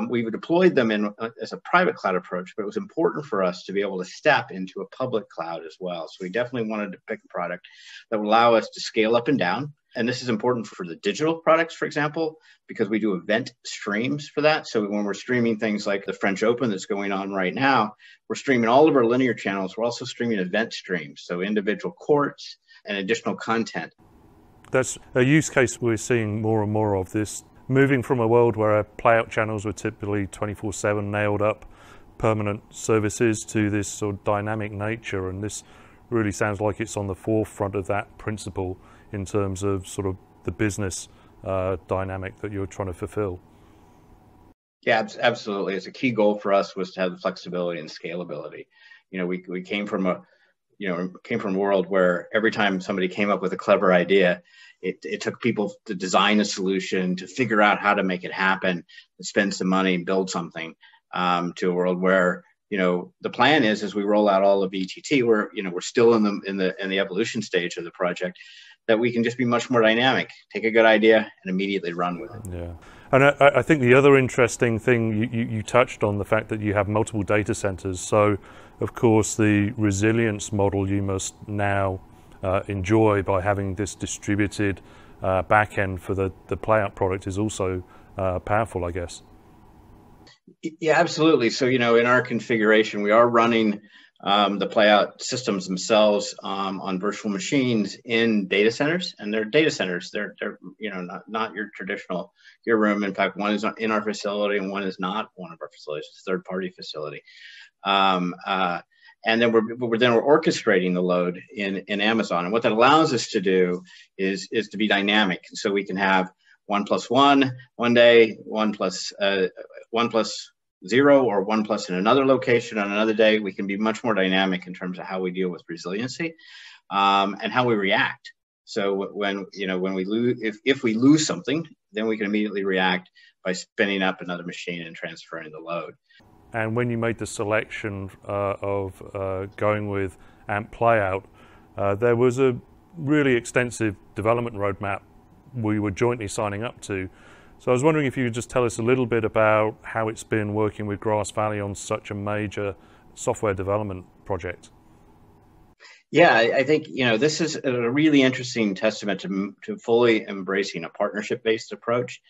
we've deployed them as a private cloud approach, but it was important for us to be able to step into a public cloud as well. So we definitely wanted to pick a product that would allow us to scale up and down. And this is important for the digital products, for example, because we do event streams for that. So when we're streaming things like the French Open that's going on right now, we're streaming all of our linear channels. We're also streaming event streams, so individual courts and additional content.
That's a use case we're seeing more and more of, this moving from a world where our playout channels were typically 24/7 nailed up permanent services to this sort of dynamic nature, and this really sounds like it's on the forefront of that principle in terms of sort of the business dynamic that you're trying to fulfill.
Yeah, absolutely. It's a key goal for us was to have the flexibility and scalability. You know, we came from a world where every time somebody came up with a clever idea, it took people to design a solution, to figure out how to make it happen, to spend some money and build something, to a world where, you know, the plan is as we roll out all of ETT, we're still in the evolution stage of the project, that we can just be much more dynamic, take a good idea and immediately run with it.
Yeah. And I think the other interesting thing, you touched on the fact that you have multiple data centers. So, of course, the resilience model you must now enjoy by having this distributed back end for the Playout product is also powerful, I guess.
Yeah, absolutely. So, you know, in our configuration, we are running the Playout systems themselves on virtual machines in data centers, and they're data centers. They're you know, not your traditional gear room. In fact, one is in our facility and one is not one of our facilities. It's a third-party facility. And then we're orchestrating the load in Amazon. And what that allows us to do is to be dynamic. So we can have 1+1 one day, 1+0, or 1+ in another location on another day. We can be much more dynamic in terms of how we deal with resiliency and how we react. So when we lose, if we lose something, then we can immediately react by spinning up another machine and transferring the load.
And when you made the selection of going with AMP Playout, there was a really extensive development roadmap we were jointly signing up to. So I was wondering if you could just tell us a little bit about how it's been working with Grass Valley on such a major software development project.
Yeah, I think, you know, this is a really interesting testament to fully embracing a partnership-based approach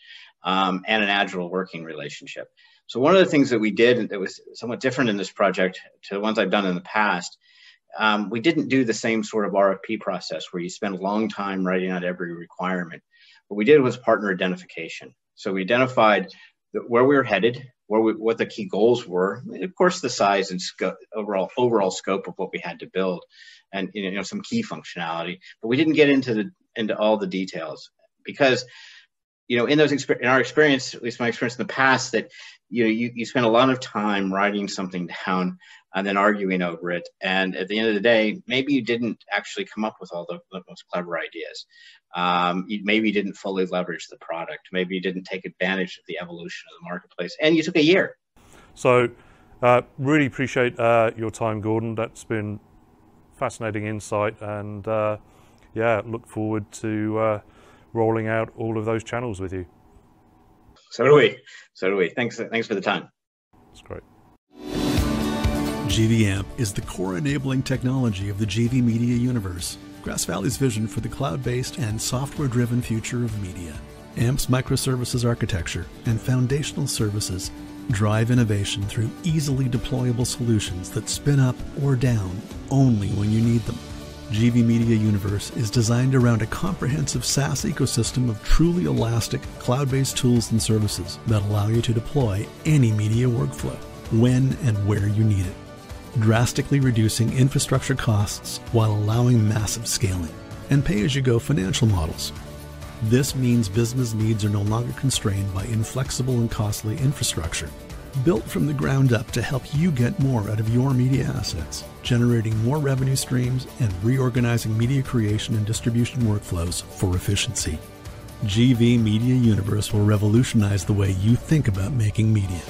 and an agile working relationship. So one of the things that we did that was somewhat different in this project to the ones I've done in the past, we didn't do the same sort of RFP process where you spend a long time writing out every requirement. What we did was partner identification. So we identified where we were headed, what the key goals were, and of course the size and overall scope of what we had to build, and you know, some key functionality. But we didn't get into all the details because, you know, in our experience, at least my experience in the past, that you spend a lot of time writing something down and then arguing over it, and at the end of the day, maybe you didn't actually come up with all the most clever ideas. Maybe you didn't fully leverage the product. Maybe you didn't take advantage of the evolution of the marketplace, and you took a year.
So, really appreciate your time, Gordon. That's been fascinating insight, and yeah, look forward to rolling out all of those channels with you.
So do we. Thanks for the time.
It's great.
GVAMP is the core enabling technology of the GV Media universe, Grass Valley's vision for the cloud-based and software-driven future of media. AMP's microservices architecture and foundational services drive innovation through easily deployable solutions that spin up or down only when you need them. GV Media Universe is designed around a comprehensive SaaS ecosystem of truly elastic, cloud-based tools and services that allow you to deploy any media workflow, when and where you need it, drastically reducing infrastructure costs while allowing massive scaling, and pay-as-you-go financial models. This means business needs are no longer constrained by inflexible and costly infrastructure. Built from the ground up to help you get more out of your media assets, generating more revenue streams and reorganizing media creation and distribution workflows for efficiency. GV Media Universe will revolutionize the way you think about making media.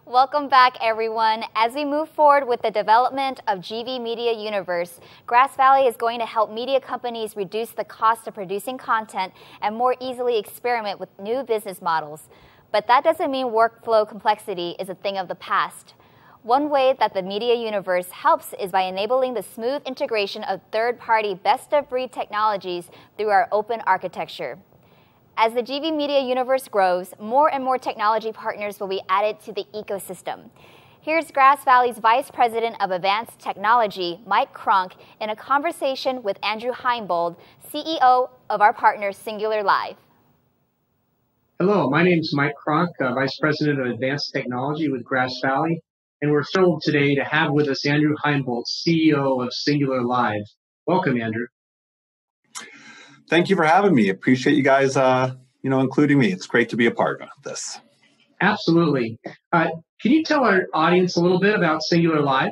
Welcome back, everyone. As we move forward with the development of GV Media Universe, Grass Valley is going to help media companies reduce the cost of producing content and more easily experiment with new business models. But that doesn't mean workflow complexity is a thing of the past. One way that the Media Universe helps is by enabling the smooth integration of third-party best-of-breed technologies through our open architecture. As the GV Media Universe grows, more and more technology partners will be added to the ecosystem. Here's Grass Valley's Vice President of Advanced Technology, Mike Cronk, in a conversation with Andrew Heimbold, CEO of our partner Singular Live.
Hello, my name is Mike Cronk, Vice President of Advanced Technology with Grass Valley, and we're thrilled today to have with us Andrew Heimbold, CEO of Singular Live. Welcome, Andrew.
Thank you for having me. Appreciate you guys, including me. It's great to be a part of this.
Absolutely. Can you tell our audience a little bit about Singular Live?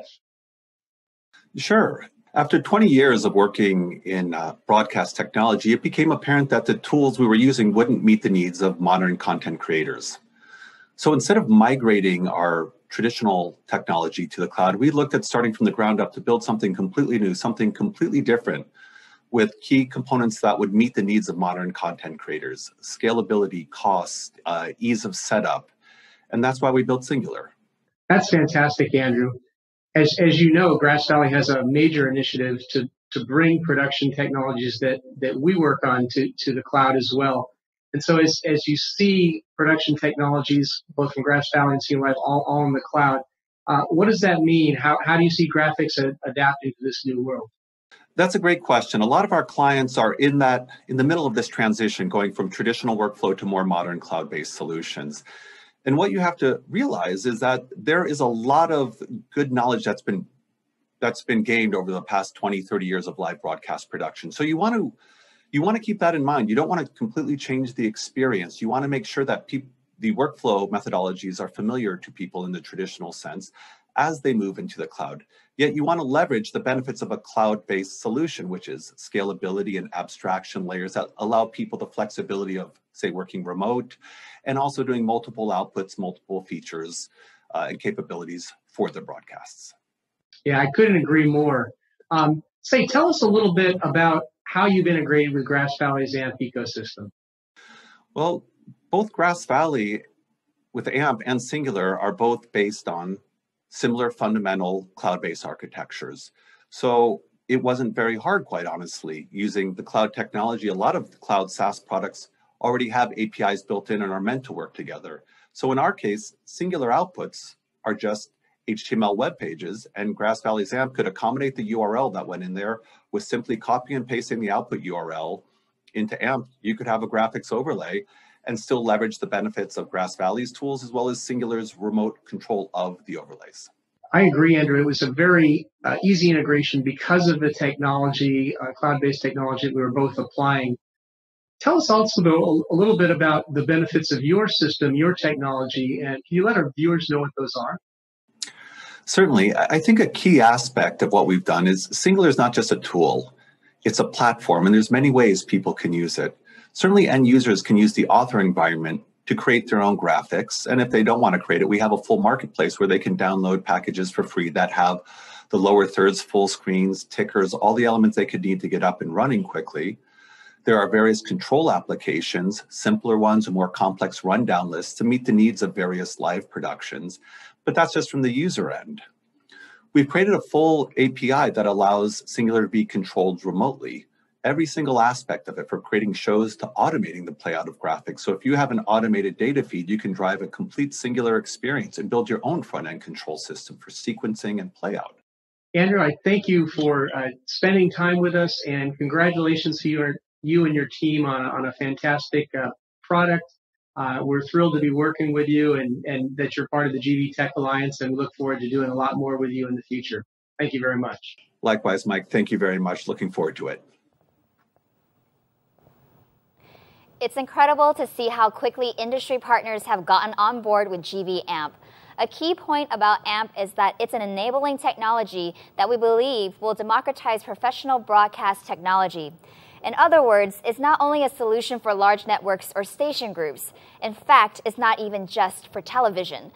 Sure. After 20 years of working in broadcast technology, it became apparent that the tools we were using wouldn't meet the needs of modern content creators. So instead of migrating our traditional technology to the cloud, we looked at starting from the ground up to build something completely new, something completely different, with key components that would meet the needs of modern content creators: scalability, cost, ease of setup. And that's why we built Singular.
That's fantastic, Andrew. As you know, Grass Valley has a major initiative to bring production technologies that we work on to the cloud as well. And so as you see production technologies, both from Grass Valley and Singular Live, all in the cloud, what does that mean? How do you see graphics adapting to this new world?
That's a great question. A lot of our clients are in the middle of this transition, going from traditional workflow to more modern cloud-based solutions. And what you have to realize is that there is a lot of good knowledge that's been gained over the past 20, 30 years of live broadcast production. So you want to keep that in mind. You don't want to completely change the experience. You want to make sure that the workflow methodologies are familiar to people in the traditional sense as they move into the cloud. Yet you want to leverage the benefits of a cloud-based solution, which is scalability and abstraction layers that allow people the flexibility of, say, working remote, and also doing multiple outputs, multiple features and capabilities for the broadcasts.
Yeah, I couldn't agree more. Tell us a little bit about how you've integrated with Grass Valley's AMP ecosystem.
Well, both Grass Valley with AMP and Singular are both based on similar fundamental cloud-based architectures. So it wasn't very hard, quite honestly, using the cloud technology. A lot of the cloud SaaS products already have APIs built in and are meant to work together. So in our case, Singular outputs are just HTML web pages, and Grass Valley's AMP could accommodate the URL that went in there with simply copy and pasting the output URL into AMP. You could have a graphics overlay and still leverage the benefits of Grass Valley's tools as well as Singular's remote control of the overlays.
I agree, Andrew. It was a very easy integration because of the technology, cloud-based technology that we were both applying. Tell us also a little bit about the benefits of your system, your technology, and can you let our viewers know what those are?
Certainly. I think a key aspect of what we've done is Singular is not just a tool. It's a platform, and there's many ways people can use it. Certainly, end users can use the author environment to create their own graphics. And if they don't want to create it, we have a full marketplace where they can download packages for free that have the lower thirds, full screens, tickers, all the elements they could need to get up and running quickly. There are various control applications, simpler ones and more complex rundown lists to meet the needs of various live productions, but that's just from the user end. We've created a full API that allows Singular to be controlled remotely. Every single aspect of it, from creating shows to automating the playout of graphics. So if you have an automated data feed, you can drive a complete Singular experience and build your own front-end control system for sequencing and playout.
Andrew, I thank you for spending time with us, and congratulations to you and your team on a fantastic product. We're thrilled to be working with you and that you're part of the GV Tech Alliance, and look forward to doing a lot more with you in the future. Thank you very much.
Likewise, Mike. Thank you very much. Looking forward to it.
It's incredible to see how quickly industry partners have gotten on board with GV AMP. A key point about AMP is that it's an enabling technology that we believe will democratize professional broadcast technology. In other words, it's not only a solution for large networks or station groups. In fact, it's not even just for television.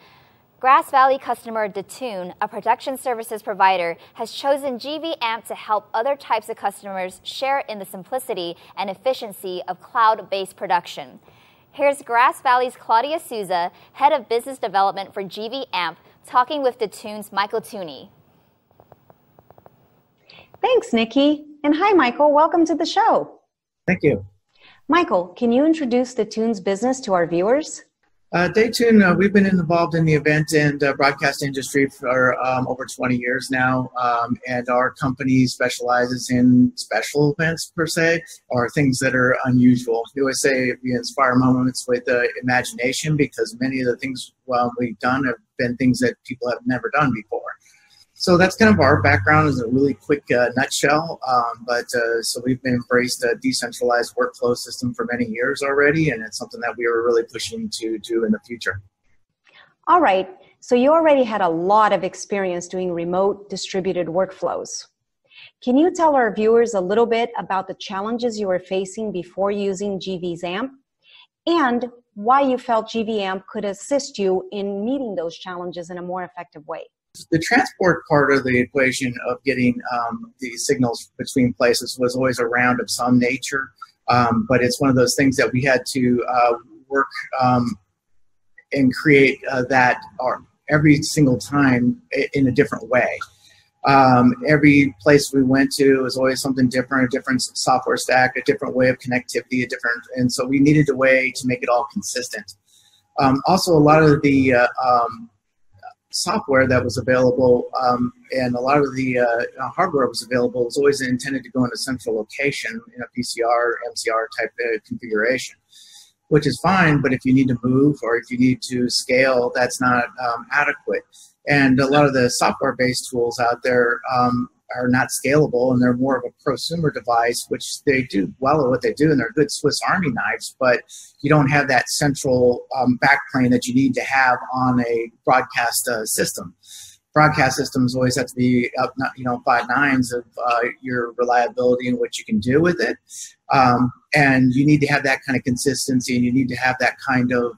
Grass Valley customer Detune, a production services provider, has chosen GV AMP to help other types of customers share in the simplicity and efficiency of cloud-based production. Here's Grass Valley's Claudia Souza, Head of Business Development for GV AMP, talking with Detune's Michael Tooney.
Thanks, Nikki. And hi, Michael. Welcome to the show.
Thank you.
Michael, can you introduce Detune's business to our viewers?
Detune, we've been involved in the event and broadcast industry for over 20 years now, and our company specializes in special events per se, or things that are unusual. We always say we inspire moments with imagination, because many of the things we've done have been things that people have never done before. So that's kind of our background is a really quick nutshell, so we've embraced a decentralized workflow system for many years already, and it's something that we are really pushing to do in the future.
All right, so you already had a lot of experience doing remote distributed workflows. Can you tell our viewers a little bit about the challenges you were facing before using GV's AMP, and why you felt GV AMP could assist you in meeting those challenges in a more effective way?
The transport part of the equation of getting the signals between places was always a round of some nature, but it's one of those things that we had to work and create that every single time in a different way. Every place we went to was always something different, a different software stack, a different way of connectivity, and so we needed a way to make it all consistent. Also, a lot of the software that was available and a lot of the hardware was available was always intended to go in a central location in a PCR, MCR type configuration, which is fine, but if you need to move or if you need to scale, that's not adequate. And a lot of the software-based tools out there are not scalable, and they're more of a prosumer device, which they do well at what they do, and they're good Swiss Army knives, but you don't have that central backplane that you need to have on a broadcast system. Broadcast systems always have to be up, 5 nines of your reliability and what you can do with it. And you need to have that kind of consistency, and you need to have that kind of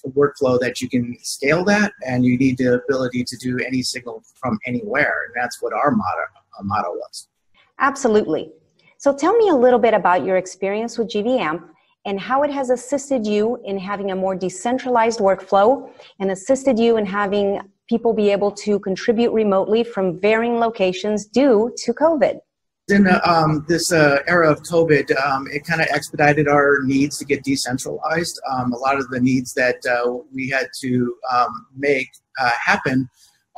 workflow that you can scale that, and you need the ability to do any signal from anywhere. And that's what our motto was.
Absolutely. So tell me a little bit about your experience with GV AMP and how it has assisted you in having a more decentralized workflow and assisted you in having people be able to contribute remotely from varying locations due to COVID.
In this era of COVID, it kind of expedited our needs to get decentralized. A lot of the needs that we had to make happen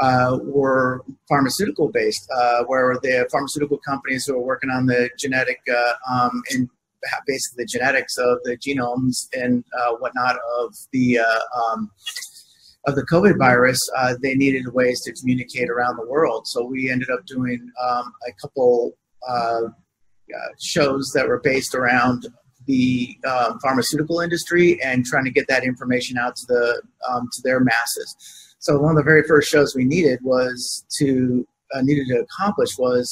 were pharmaceutical based, where the pharmaceutical companies who are working on the genetic and basically the genetics of the genomes and whatnot of the COVID virus, they needed ways to communicate around the world. So we ended up doing a couple shows that were based around the pharmaceutical industry and trying to get that information out to their masses. So one of the very first shows we needed to accomplish was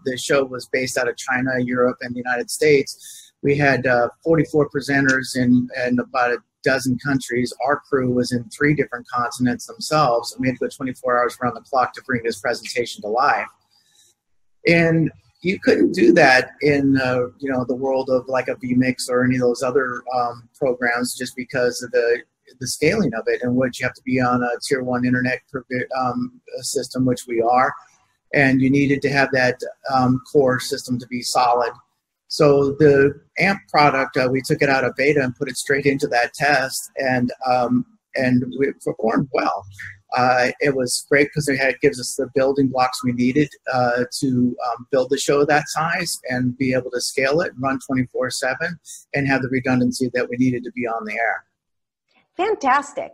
the show was based out of China, Europe, and the United States. We had 44 presenters in about a dozen countries. Our crew was in 3 different continents themselves, and we had to go 24 hours around the clock to bring this presentation to life. And you couldn't do that in the world of like a vMix or any of those other programs, just because of the scaling of it, in which you have to be on a tier 1 internet system, which we are, and you needed to have that core system to be solid. So the AMP product, we took it out of beta and put it straight into that test, and we performed well. It was great because it gives us the building blocks we needed to build the show that size and be able to scale it, run 24/7, and have the redundancy that we needed to be on the air.
Fantastic.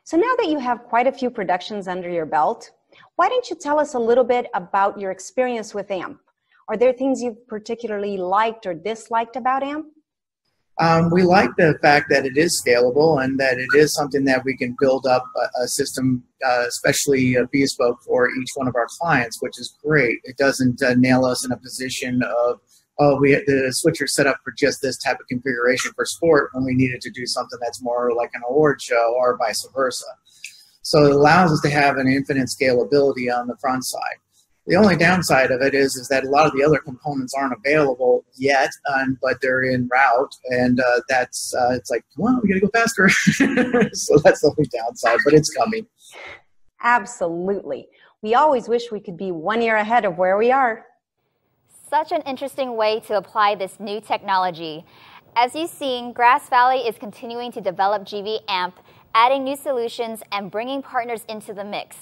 So now that you have quite a few productions under your belt, why don't you tell us a little bit about your experience with AMP? Are there things you particularly liked or disliked about AMP?
We like the fact that it is scalable and that it is something that we can build up a system, especially bespoke for each one of our clients, which is great. It doesn't nail us in a position of, the switcher set up for just this type of configuration for sport when we needed to do something that's more like an award show or vice versa. So it allows us to have an infinite scalability on the front side. The only downside of it is that a lot of the other components aren't available yet, but they're en route, and it's like, well, we gotta go faster. So that's the only downside, but it's coming.
Absolutely. We always wish we could be 1 year ahead of where we are.
Such an interesting way to apply this new technology. As you've seen, Grass Valley is continuing to develop GV AMP, adding new solutions and bringing partners into the mix.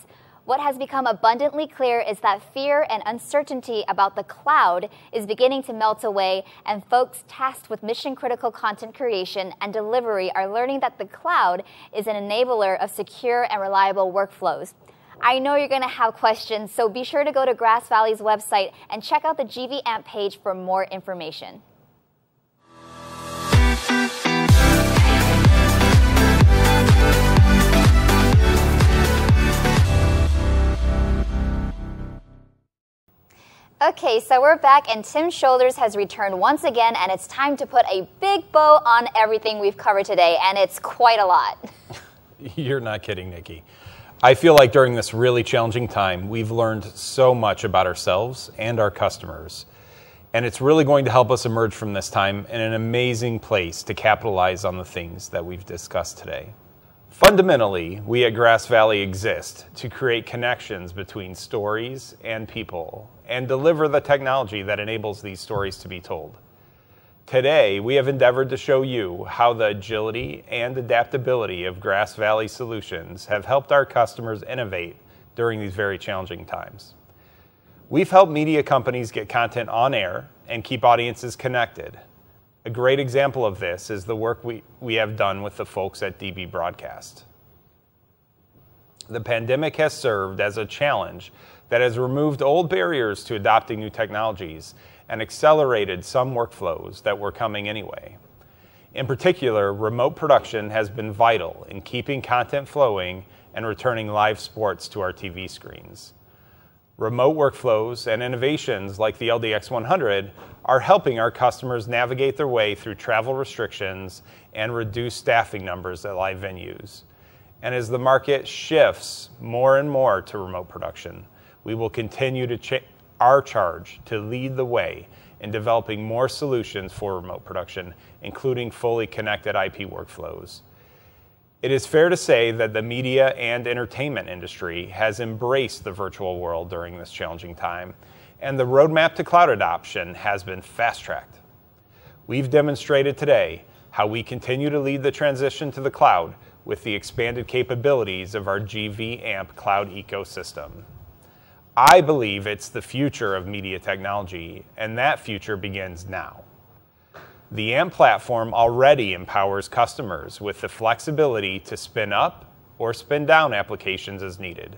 What has become abundantly clear is that fear and uncertainty about the cloud is beginning to melt away, and folks tasked with mission-critical content creation and delivery are learning that the cloud is an enabler of secure and reliable workflows. I know you're going to have questions, so be sure to go to Grass Valley's website and check out the GV AMP page for more information. Okay, so we're back and Tim Shoulders has returned once again, and it's time to put a big bow on everything we've covered today, and it's quite a lot.
You're not kidding, Nikki. I feel like during this really challenging time, we've learned so much about ourselves and our customers. And it's really going to help us emerge from this time in an amazing place to capitalize on the things that we've discussed today. Fundamentally, we at Grass Valley exist to create connections between stories and people and deliver the technology that enables these stories to be told. Today, we have endeavored to show you how the agility and adaptability of Grass Valley solutions have helped our customers innovate during these very challenging times. We've helped media companies get content on air and keep audiences connected. A great example of this is the work we have done with the folks at DB Broadcast. The pandemic has served as a challenge that has removed old barriers to adopting new technologies and accelerated some workflows that were coming anyway. In particular, remote production has been vital in keeping content flowing and returning live sports to our TV screens. Remote workflows and innovations like the LDX100 are helping our customers navigate their way through travel restrictions and reduce staffing numbers at live venues. And as the market shifts more and more to remote production, we will continue to our charge to lead the way in developing more solutions for remote production, including fully connected IP workflows. It is fair to say that the media and entertainment industry has embraced the virtual world during this challenging time, and the roadmap to cloud adoption has been fast-tracked. We've demonstrated today how we continue to lead the transition to the cloud with the expanded capabilities of our GV AMP cloud ecosystem. I believe it's the future of media technology, and that future begins now. The AMP platform already empowers customers with the flexibility to spin up or spin down applications as needed.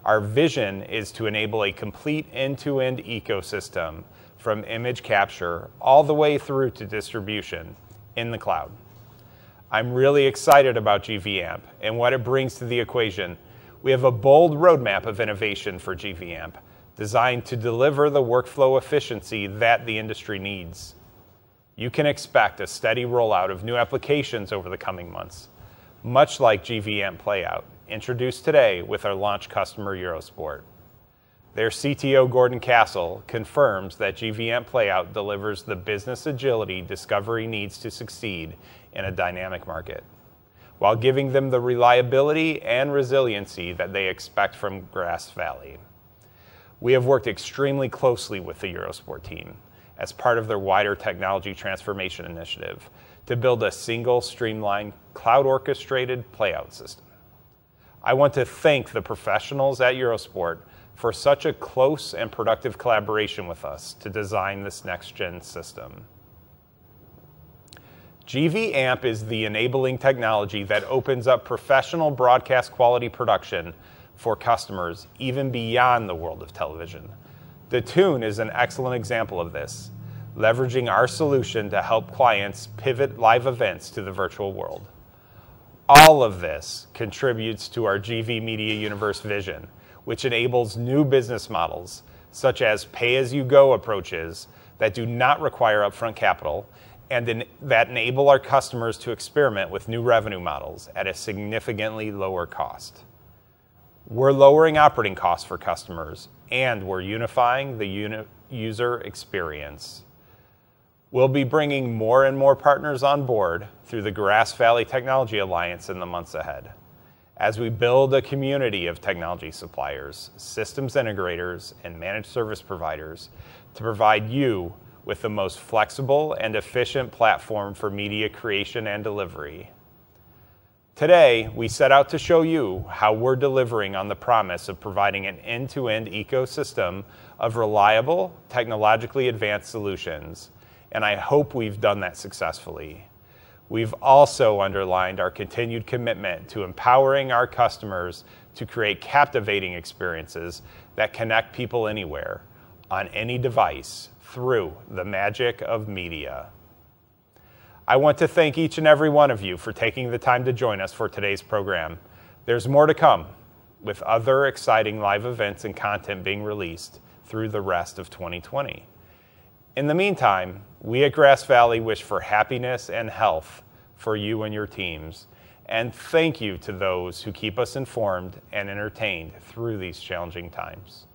Our vision is to enable a complete end-to-end ecosystem from image capture all the way through to distribution in the cloud. I'm really excited about GV AMP and what it brings to the equation. We have a bold roadmap of innovation for GV AMP, designed to deliver the workflow efficiency that the industry needs. You can expect a steady rollout of new applications over the coming months, much like GV AMP Playout, introduced today with our launch customer Eurosport. Their CTO, Gordon Castle, confirms that GVAMP Playout delivers the business agility Discovery needs to succeed in a dynamic market, while giving them the reliability and resiliency that they expect from Grass Valley. We have worked extremely closely with the Eurosport team as part of their wider technology transformation initiative to build a single, streamlined, cloud-orchestrated playout system. I want to thank the professionals at Eurosport for such a close and productive collaboration with us to design this next-gen system. GVAMP is the enabling technology that opens up professional broadcast quality production for customers even beyond the world of television. The Tune is an excellent example of this, leveraging our solution to help clients pivot live events to the virtual world. All of this contributes to our GV Media Universe vision, which enables new business models, such as pay-as-you-go approaches that do not require upfront capital and that enable our customers to experiment with new revenue models at a significantly lower cost. We're lowering operating costs for customers, and we're unifying the user experience. We'll be bringing more and more partners on board through the Grass Valley Technology Alliance in the months ahead, as we build a community of technology suppliers, systems integrators, and managed service providers to provide you with the most flexible and efficient platform for media creation and delivery. Today, we set out to show you how we're delivering on the promise of providing an end-to-end ecosystem of reliable, technologically advanced solutions, and I hope we've done that successfully. We've also underlined our continued commitment to empowering our customers to create captivating experiences that connect people anywhere, on any device, through the magic of media. I want to thank each and every one of you for taking the time to join us for today's program. There's more to come, with other exciting live events and content being released through the rest of 2020. In the meantime, we at Grass Valley wish for happiness and health for you and your teams, and thank you to those who keep us informed and entertained through these challenging times.